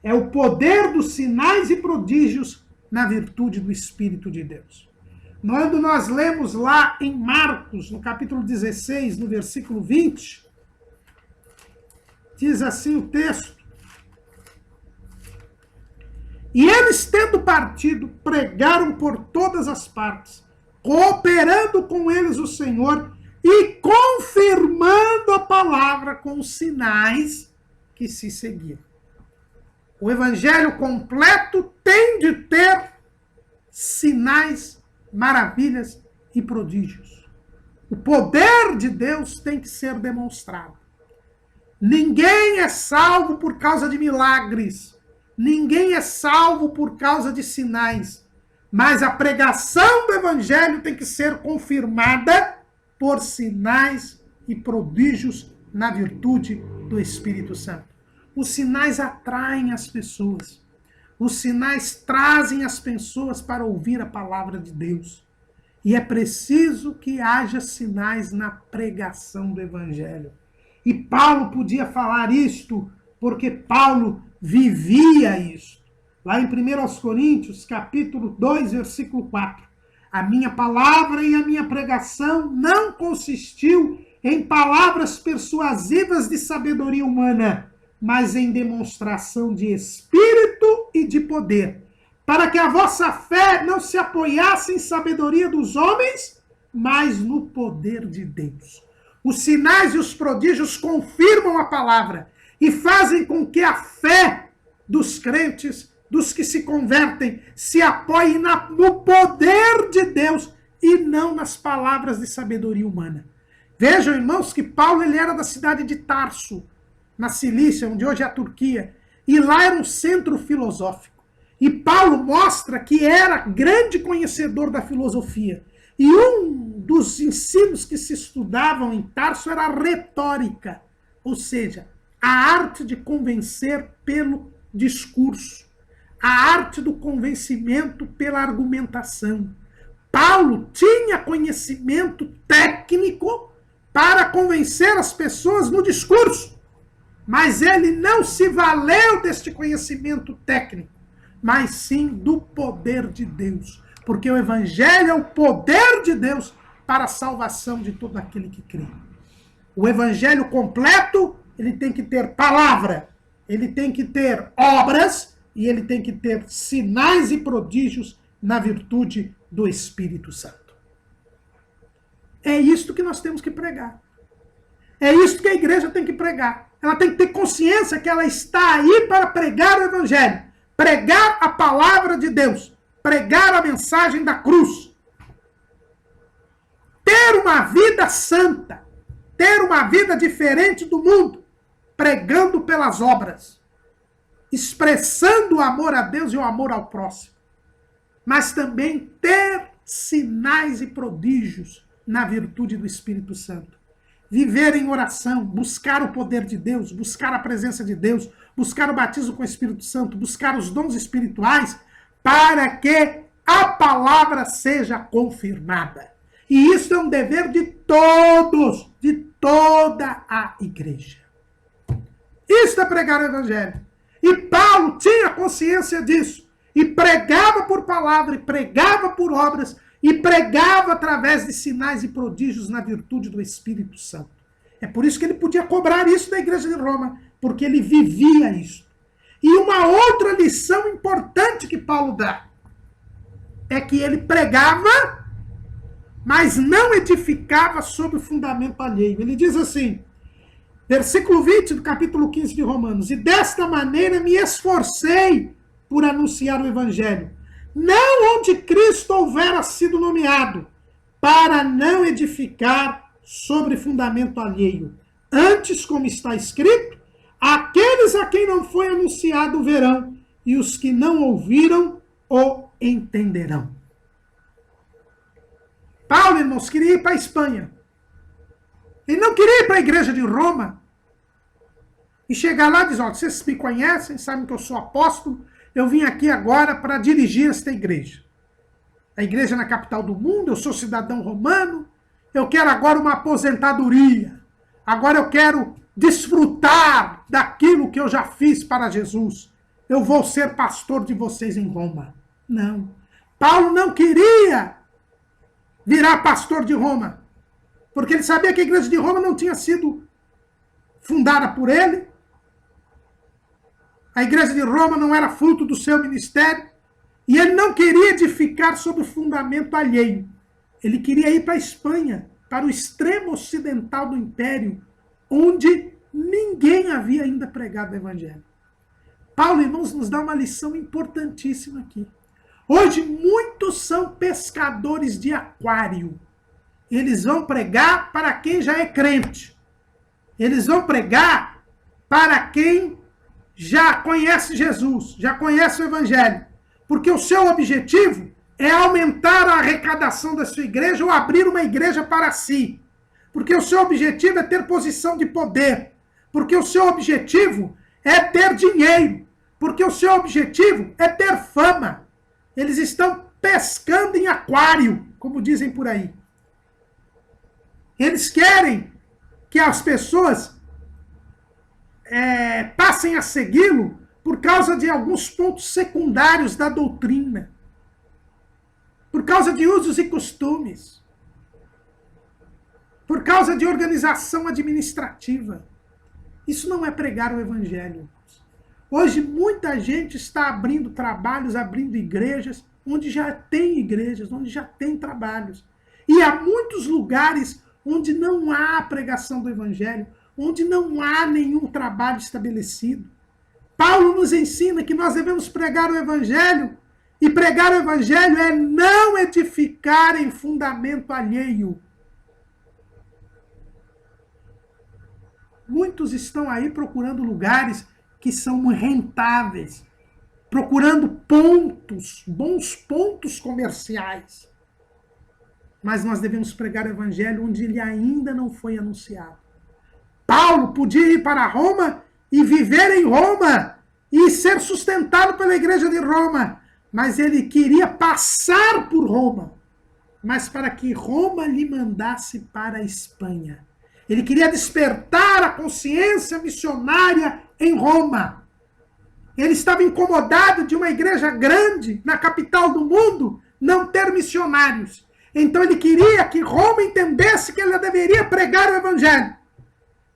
É o poder dos sinais e prodígios na virtude do Espírito de Deus. Quando nós lemos lá em Marcos, no capítulo 16, no versículo 20, diz assim o texto: E eles, tendo partido, pregaram por todas as partes, cooperando com eles o Senhor e confirmando a palavra com os sinais que se seguiam. O Evangelho completo tem de ter sinais, maravilhas e prodígios. O poder de Deus tem que ser demonstrado. Ninguém é salvo por causa de milagres. Ninguém é salvo por causa de sinais. Mas a pregação do Evangelho tem que ser confirmada por sinais e prodígios na virtude do Espírito Santo. Os sinais atraem as pessoas. Os sinais trazem as pessoas para ouvir a palavra de Deus. E é preciso que haja sinais na pregação do Evangelho. E Paulo podia falar isto porque Paulo vivia isso. Lá em 1 Coríntios, capítulo 2, versículo 4. A minha palavra e a minha pregação não consistiu em palavras persuasivas de sabedoria humana, mas em demonstração de espírito e de poder, para que a vossa fé não se apoiasse em sabedoria dos homens, mas no poder de Deus. Os sinais e os prodígios confirmam a palavra e fazem com que a fé dos crentes, dos que se convertem, se apoie no poder de Deus e não nas palavras de sabedoria humana. Vejam, irmãos, que Paulo ele era da cidade de Tarso, na Cilícia, onde hoje é a Turquia, e lá era um centro filosófico. E Paulo mostra que era grande conhecedor da filosofia. E um dos ensinos que se estudavam em Tarso era a retórica, ou seja, a arte de convencer pelo discurso, a arte do convencimento pela argumentação. Paulo tinha conhecimento técnico para convencer as pessoas no discurso, mas ele não se valeu deste conhecimento técnico, mas sim do poder de Deus, porque o Evangelho é o poder de Deus para a salvação de todo aquele que crê. O Evangelho completo, ele tem que ter palavra, ele tem que ter obras e ele tem que ter sinais e prodígios na virtude do Espírito Santo. É isto que nós temos que pregar. É isto que a igreja tem que pregar. Ela tem que ter consciência que ela está aí para pregar o Evangelho, pregar a palavra de Deus, pregar a mensagem da cruz, ter uma vida santa, ter uma vida diferente do mundo, pregando pelas obras, expressando o amor a Deus e o amor ao próximo, mas também ter sinais e prodígios na virtude do Espírito Santo. Viver em oração, buscar o poder de Deus, buscar a presença de Deus, buscar o batismo com o Espírito Santo, buscar os dons espirituais, para que a palavra seja confirmada. E isso é um dever de todos, de toda a igreja. Isso é pregar o evangelho. E Paulo tinha consciência disso. E pregava por palavra, e pregava por obras, e pregava através de sinais e prodígios na virtude do Espírito Santo. É por isso que ele podia cobrar isso da igreja de Roma, porque ele vivia isso. E uma outra lição importante que Paulo dá é que ele pregava, mas não edificava sobre o fundamento alheio. Ele diz assim, versículo 20 do capítulo 15 de Romanos: e desta maneira me esforcei por anunciar o evangelho, não onde Cristo houvera sido nomeado, para não edificar sobre fundamento alheio. Antes, como está escrito, aqueles a quem não foi anunciado o verão, e os que não ouviram o entenderão. Paulo, irmãos, queria ir para a Espanha. Ele não queria ir para a igreja de Roma e chegar lá e dizer, olha, vocês me conhecem, sabem que eu sou apóstolo, eu vim aqui agora para dirigir esta igreja. A igreja na capital do mundo, eu sou cidadão romano, eu quero agora uma aposentadoria. Agora eu quero desfrutar daquilo que eu já fiz para Jesus. Eu vou ser pastor de vocês em Roma. Não. Paulo não queria virar pastor de Roma, porque ele sabia que a igreja de Roma não tinha sido fundada por ele. A igreja de Roma não era fruto do seu ministério. E ele não queria edificar sobre o fundamento alheio. Ele queria ir para a Espanha, para o extremo ocidental do império, onde ninguém havia ainda pregado o evangelho. Paulo, irmãos, nos dá uma lição importantíssima aqui. Hoje, muitos são pescadores de aquário. Eles vão pregar para quem já é crente. Eles vão pregar para quem já conhece Jesus, já conhece o evangelho. Porque o seu objetivo é aumentar a arrecadação da sua igreja ou abrir uma igreja para si. Porque o seu objetivo é ter posição de poder. Porque o seu objetivo é ter dinheiro. Porque o seu objetivo é ter fama. Eles estão pescando em aquário, como dizem por aí. Eles querem que as pessoas passem a segui-lo por causa de alguns pontos secundários da doutrina. Por causa de usos e costumes. Por causa de organização administrativa. Isso não é pregar o evangelho. Hoje muita gente está abrindo trabalhos, abrindo igrejas, onde já tem igrejas, onde já tem trabalhos. E há muitos lugares onde não há pregação do evangelho, onde não há nenhum trabalho estabelecido. Paulo nos ensina que nós devemos pregar o evangelho, e pregar o evangelho é não edificar em fundamento alheio. Muitos estão aí procurando lugares que são rentáveis, procurando pontos, bons pontos comerciais. Mas nós devemos pregar o evangelho onde ele ainda não foi anunciado. Paulo podia ir para Roma e viver em Roma e ser sustentado pela igreja de Roma, mas ele queria passar por Roma, mas para que Roma lhe mandasse para a Espanha. Ele queria despertar a consciência missionária em Roma. Ele estava incomodado de uma igreja grande na capital do mundo não ter missionários. Então ele queria que Roma entendesse que ela deveria pregar o evangelho.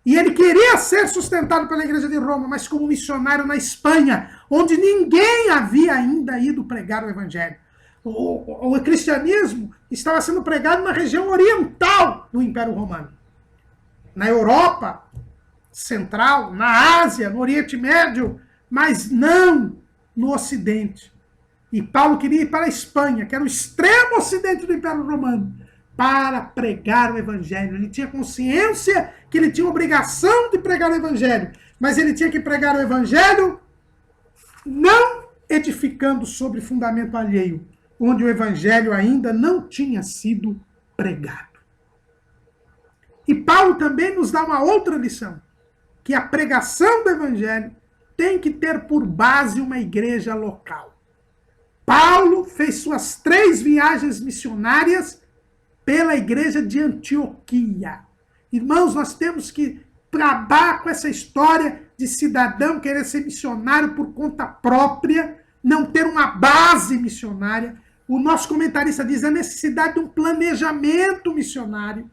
E ele queria ser sustentado pela igreja de Roma, mas como missionário na Espanha, onde ninguém havia ainda ido pregar o evangelho. O cristianismo estava sendo pregado na região oriental do Império Romano. Na Europa Central, na Ásia, no Oriente Médio, mas não no Ocidente. E Paulo queria ir para a Espanha, que era o extremo ocidente do Império Romano, para pregar o Evangelho. Ele tinha consciência que ele tinha obrigação de pregar o Evangelho, mas ele tinha que pregar o Evangelho não edificando sobre fundamento alheio, onde o Evangelho ainda não tinha sido pregado. E Paulo também nos dá uma outra lição, que a pregação do Evangelho tem que ter por base uma igreja local. Paulo fez suas 3 viagens missionárias pela igreja de Antioquia. Irmãos, nós temos que trabalhar com essa história de cidadão querer ser missionário por conta própria, não ter uma base missionária. O nosso comentarista diz a necessidade de um planejamento missionário.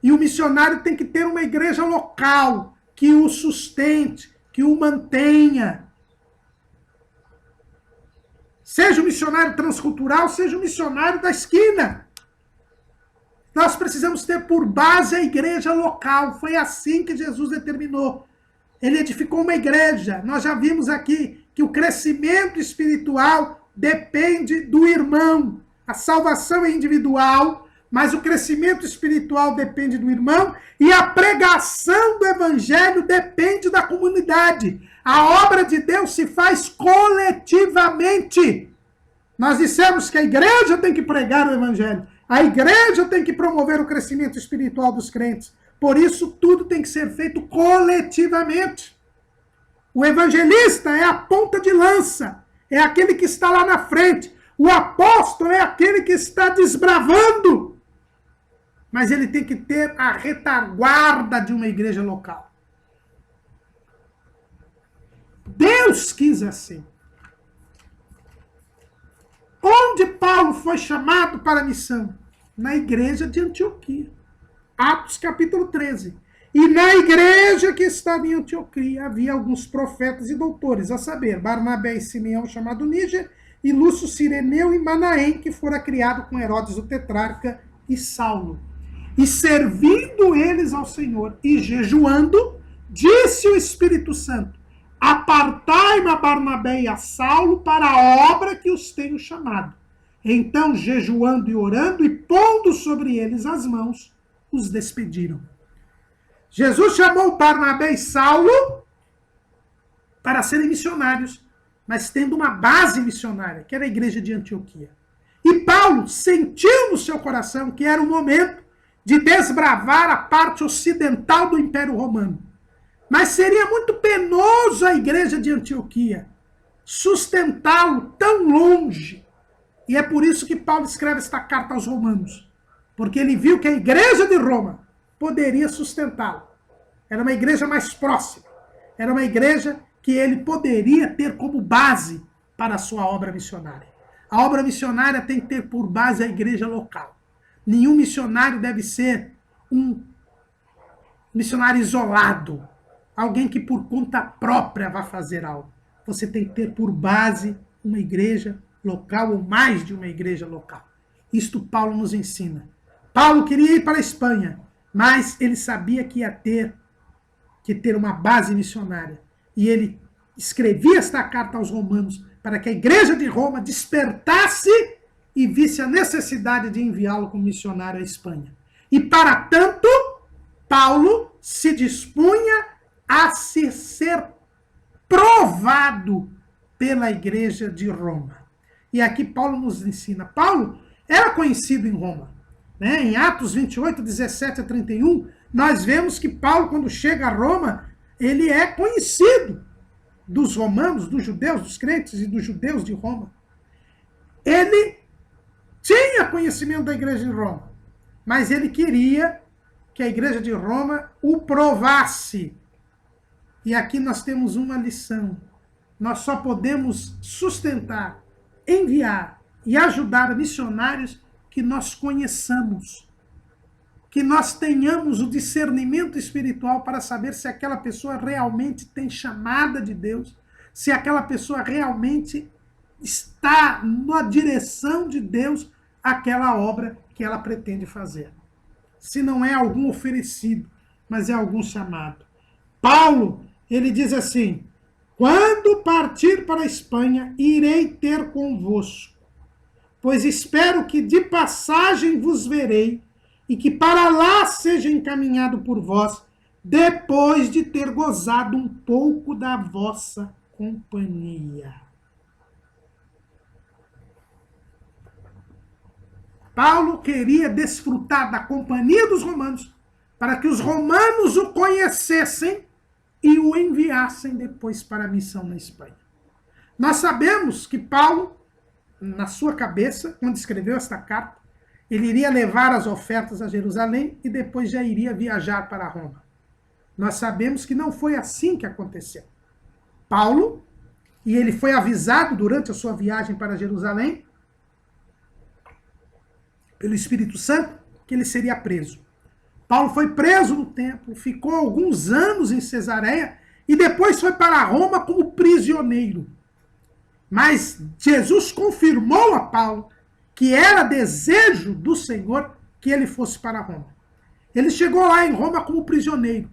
E o missionário tem que ter uma igreja local que o sustente, que o mantenha. Seja o missionário transcultural, seja o missionário da esquina. Nós precisamos ter por base a igreja local. Foi assim que Jesus determinou. Ele edificou uma igreja. Nós já vimos aqui que o crescimento espiritual depende do irmão. A salvação é individual, mas o crescimento espiritual depende do irmão e a pregação do evangelho depende da comunidade. A obra de Deus se faz coletivamente. Nós dissemos que a igreja tem que pregar o evangelho. A igreja tem que promover o crescimento espiritual dos crentes. Por isso, tudo tem que ser feito coletivamente. O evangelista é a ponta de lança. É aquele que está lá na frente. O apóstolo é aquele que está desbravando. Mas ele tem que ter a retaguarda de uma igreja local. Deus quis assim. Onde Paulo foi chamado para a missão? Na igreja de Antioquia. Atos capítulo 13. E na igreja que estava em Antioquia havia alguns profetas e doutores, a saber, Barnabé e Simeão, chamado Níger, e Lúcio, Cireneu e Manaém, que fora criado com Herodes o tetrarca e Saulo. E servindo eles ao Senhor e jejuando, disse o Espírito Santo: apartai-me a Barnabé e a Saulo para a obra que os tenho chamado. Então, jejuando e orando e pondo sobre eles as mãos, os despediram. Jesus chamou Barnabé e Saulo para serem missionários, mas tendo uma base missionária, que era a igreja de Antioquia. E Paulo sentiu no seu coração que era o momento de desbravar a parte ocidental do Império Romano. Mas seria muito penoso a igreja de Antioquia sustentá-lo tão longe. E é por isso que Paulo escreve esta carta aos romanos. Porque ele viu que a igreja de Roma poderia sustentá-lo. Era uma igreja mais próxima. Era uma igreja que ele poderia ter como base para a sua obra missionária. A obra missionária tem que ter por base a igreja local. Nenhum missionário deve ser um missionário isolado. Alguém que por conta própria vai fazer algo. Você tem que ter por base uma igreja local ou mais de uma igreja local. Isto Paulo nos ensina. Paulo queria ir para a Espanha, mas ele sabia que ia ter que ter uma base missionária. E ele escrevia esta carta aos romanos para que a igreja de Roma despertasse e visse a necessidade de enviá-lo como missionário à Espanha. E para tanto, Paulo se dispunha a se ser provado pela igreja de Roma. E aqui Paulo nos ensina. Paulo era conhecido em Roma. Né? Em Atos 28, 17 a 31, nós vemos que Paulo, quando chega a Roma, ele é conhecido dos romanos, dos judeus, dos crentes e dos judeus de Roma. Ele tinha conhecimento da igreja de Roma, mas ele queria que a igreja de Roma o provasse. E aqui nós temos uma lição. Nós só podemos sustentar, enviar e ajudar missionários que nós conheçamos. Que nós tenhamos o discernimento espiritual para saber se aquela pessoa realmente tem chamada de Deus, se aquela pessoa realmente está na direção de Deus aquela obra que ela pretende fazer. Se não é algum oferecido, mas é algum chamado. Paulo, ele diz assim, quando partir para a Espanha, irei ter convosco, pois espero que de passagem vos verei, e que para lá seja encaminhado por vós, depois de ter gozado um pouco da vossa companhia. Paulo queria desfrutar da companhia dos romanos, para que os romanos o conhecessem e o enviassem depois para a missão na Espanha. Nós sabemos que Paulo, na sua cabeça, quando escreveu esta carta, ele iria levar as ofertas a Jerusalém e depois já iria viajar para Roma. Nós sabemos que não foi assim que aconteceu. Paulo, e ele foi avisado durante a sua viagem para Jerusalém, pelo Espírito Santo, que ele seria preso. Paulo foi preso no templo, ficou alguns anos em Cesareia e depois foi para Roma como prisioneiro. Mas Jesus confirmou a Paulo que era desejo do Senhor que ele fosse para Roma. Ele chegou lá em Roma como prisioneiro,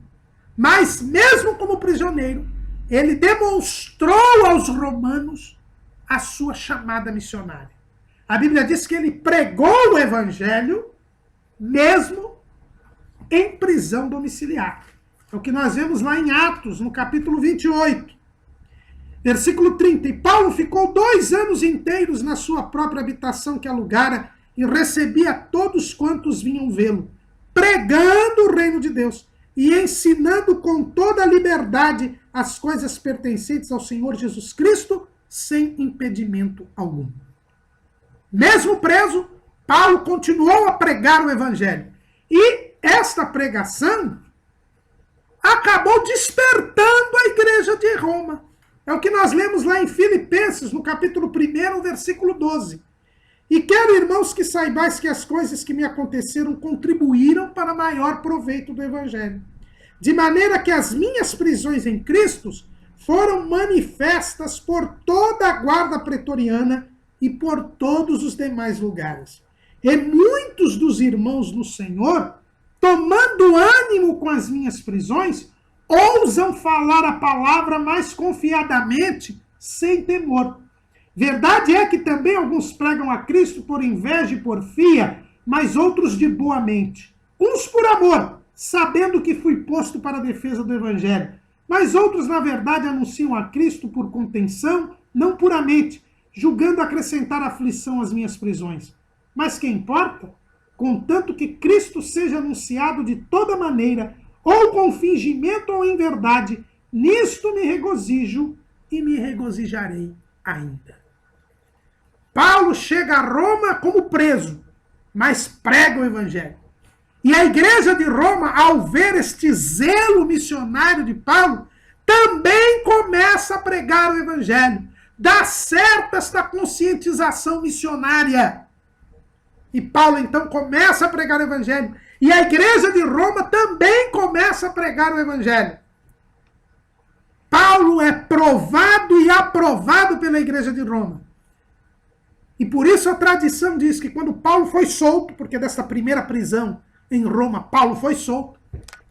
mas mesmo como prisioneiro, ele demonstrou aos romanos a sua chamada missionária. A Bíblia diz que ele pregou o evangelho mesmo em prisão domiciliar. É o que nós vemos lá em Atos, no capítulo 28. Versículo 30. E Paulo ficou 2 anos inteiros na sua própria habitação que alugara e recebia todos quantos vinham vê-lo, pregando o reino de Deus e ensinando com toda a liberdade as coisas pertencentes ao Senhor Jesus Cristo, sem impedimento algum. Mesmo preso, Paulo continuou a pregar o evangelho. E esta pregação acabou despertando a igreja de Roma. É o que nós lemos lá em Filipenses, no capítulo 1, versículo 12. E quero, irmãos, que saibais que as coisas que me aconteceram contribuíram para maior proveito do evangelho. De maneira que as minhas prisões em Cristo foram manifestas por toda a guarda pretoriana e por todos os demais lugares. E muitos dos irmãos no Senhor, tomando ânimo com as minhas prisões, ousam falar a palavra mais confiadamente, sem temor. Verdade é que também alguns pregam a Cristo por inveja e porfia, mas outros de boa mente. Uns por amor, sabendo que fui posto para a defesa do evangelho, mas outros, na verdade, anunciam a Cristo por contenção, não puramente, julgando acrescentar aflição às minhas prisões. Mas que importa? Contanto que Cristo seja anunciado de toda maneira, ou com fingimento ou em verdade, nisto me regozijo e me regozijarei ainda. Paulo chega a Roma como preso, mas prega o evangelho. E a igreja de Roma, ao ver este zelo missionário de Paulo, também começa a pregar o evangelho. Dá certo esta conscientização missionária. E Paulo, então, começa a pregar o evangelho. E a igreja de Roma também começa a pregar o evangelho. Paulo é provado e aprovado pela igreja de Roma. E por isso a tradição diz que quando Paulo foi solto, porque dessa primeira prisão em Roma, Paulo foi solto,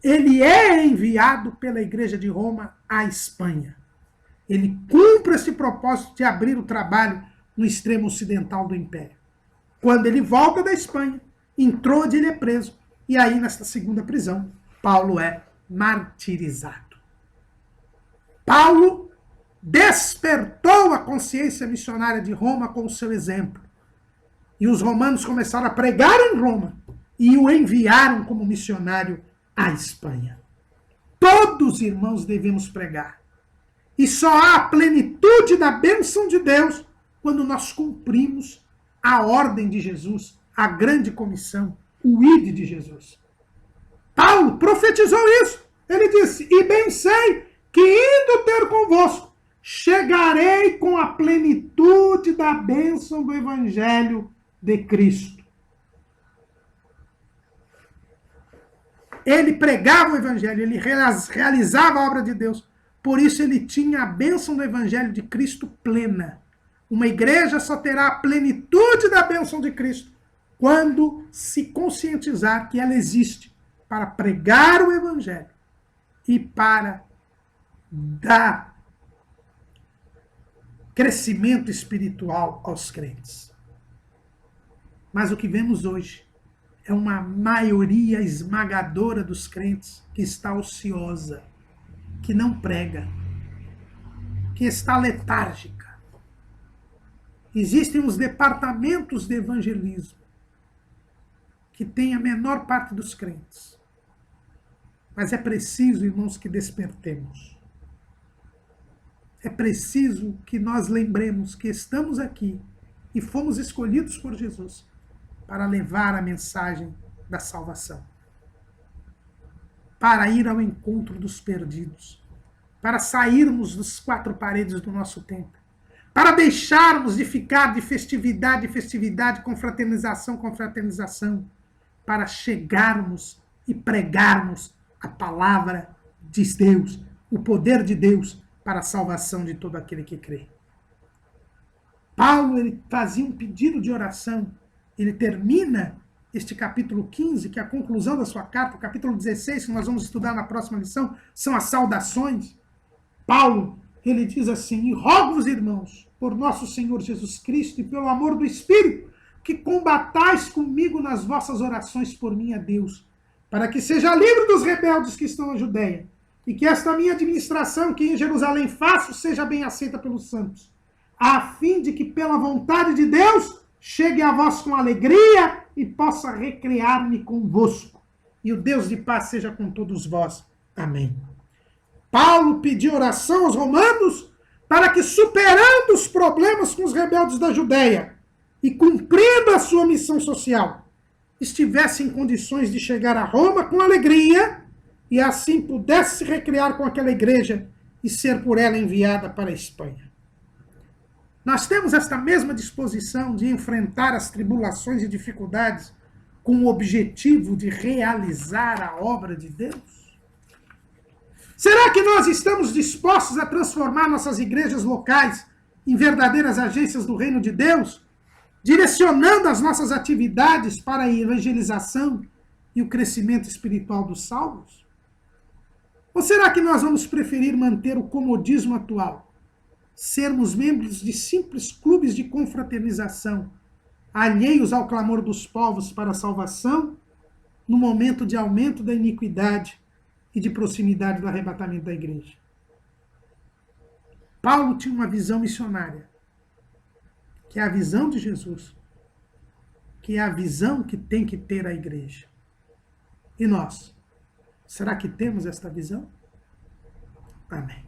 ele é enviado pela igreja de Roma à Espanha. Ele cumpre esse propósito de abrir o trabalho no extremo ocidental do Império. Quando ele volta da Espanha, entrou onde ele é preso, e aí nesta segunda prisão, Paulo é martirizado. Paulo despertou a consciência missionária de Roma com o seu exemplo. E os romanos começaram a pregar em Roma e o enviaram como missionário à Espanha. Todos, irmãos, devemos pregar. E só há a plenitude da bênção de Deus quando nós cumprimos a ordem de Jesus, a grande comissão, o ide de Jesus. Paulo profetizou isso. Ele disse, e bem sei que indo ter convosco, chegarei com a plenitude da bênção do Evangelho de Cristo. Ele pregava o Evangelho, ele realizava a obra de Deus. Por isso ele tinha a bênção do Evangelho de Cristo plena. Uma igreja só terá a plenitude da bênção de Cristo quando se conscientizar que ela existe para pregar o Evangelho e para dar crescimento espiritual aos crentes. Mas o que vemos hoje é uma maioria esmagadora dos crentes que está ociosa, que não prega, que está letárgica. Existem os departamentos de evangelismo, que tem a menor parte dos crentes. Mas é preciso, irmãos, que despertemos. É preciso que nós lembremos que estamos aqui e fomos escolhidos por Jesus para levar a mensagem da salvação, para ir ao encontro dos perdidos, para sairmos das quatro paredes do nosso templo, para deixarmos de ficar de festividade em festividade, confraternização em confraternização, para chegarmos e pregarmos a palavra de Deus, o poder de Deus para a salvação de todo aquele que crê. Paulo, ele fazia um pedido de oração. Ele termina este capítulo 15, que é a conclusão da sua carta, o capítulo 16, que nós vamos estudar na próxima lição, são as saudações. Paulo, ele diz assim: e rogo-vos, irmãos, por nosso Senhor Jesus Cristo e pelo amor do Espírito, que combatais comigo nas vossas orações por mim a Deus, para que seja livre dos rebeldes que estão na Judéia, e que esta minha administração que em Jerusalém faço seja bem aceita pelos santos, a fim de que pela vontade de Deus chegue a vós com alegria e possa recrear-me convosco. E o Deus de paz seja com todos vós. Amém. Paulo pediu oração aos romanos para que, superando os problemas com os rebeldes da Judéia e cumprindo a sua missão social, estivesse em condições de chegar a Roma com alegria e assim pudesse se recriar com aquela igreja e ser por ela enviada para a Espanha. Nós temos esta mesma disposição de enfrentar as tribulações e dificuldades com o objetivo de realizar a obra de Deus? Será que nós estamos dispostos a transformar nossas igrejas locais em verdadeiras agências do reino de Deus, direcionando as nossas atividades para a evangelização e o crescimento espiritual dos salvos? Ou será que nós vamos preferir manter o comodismo atual, sermos membros de simples clubes de confraternização, alheios ao clamor dos povos para a salvação, no momento de aumento da iniquidade e de proximidade do arrebatamento da igreja? Paulo tinha uma visão missionária, que é a visão de Jesus, que é a visão que tem que ter a igreja. E nós? Será que temos esta visão? Amém.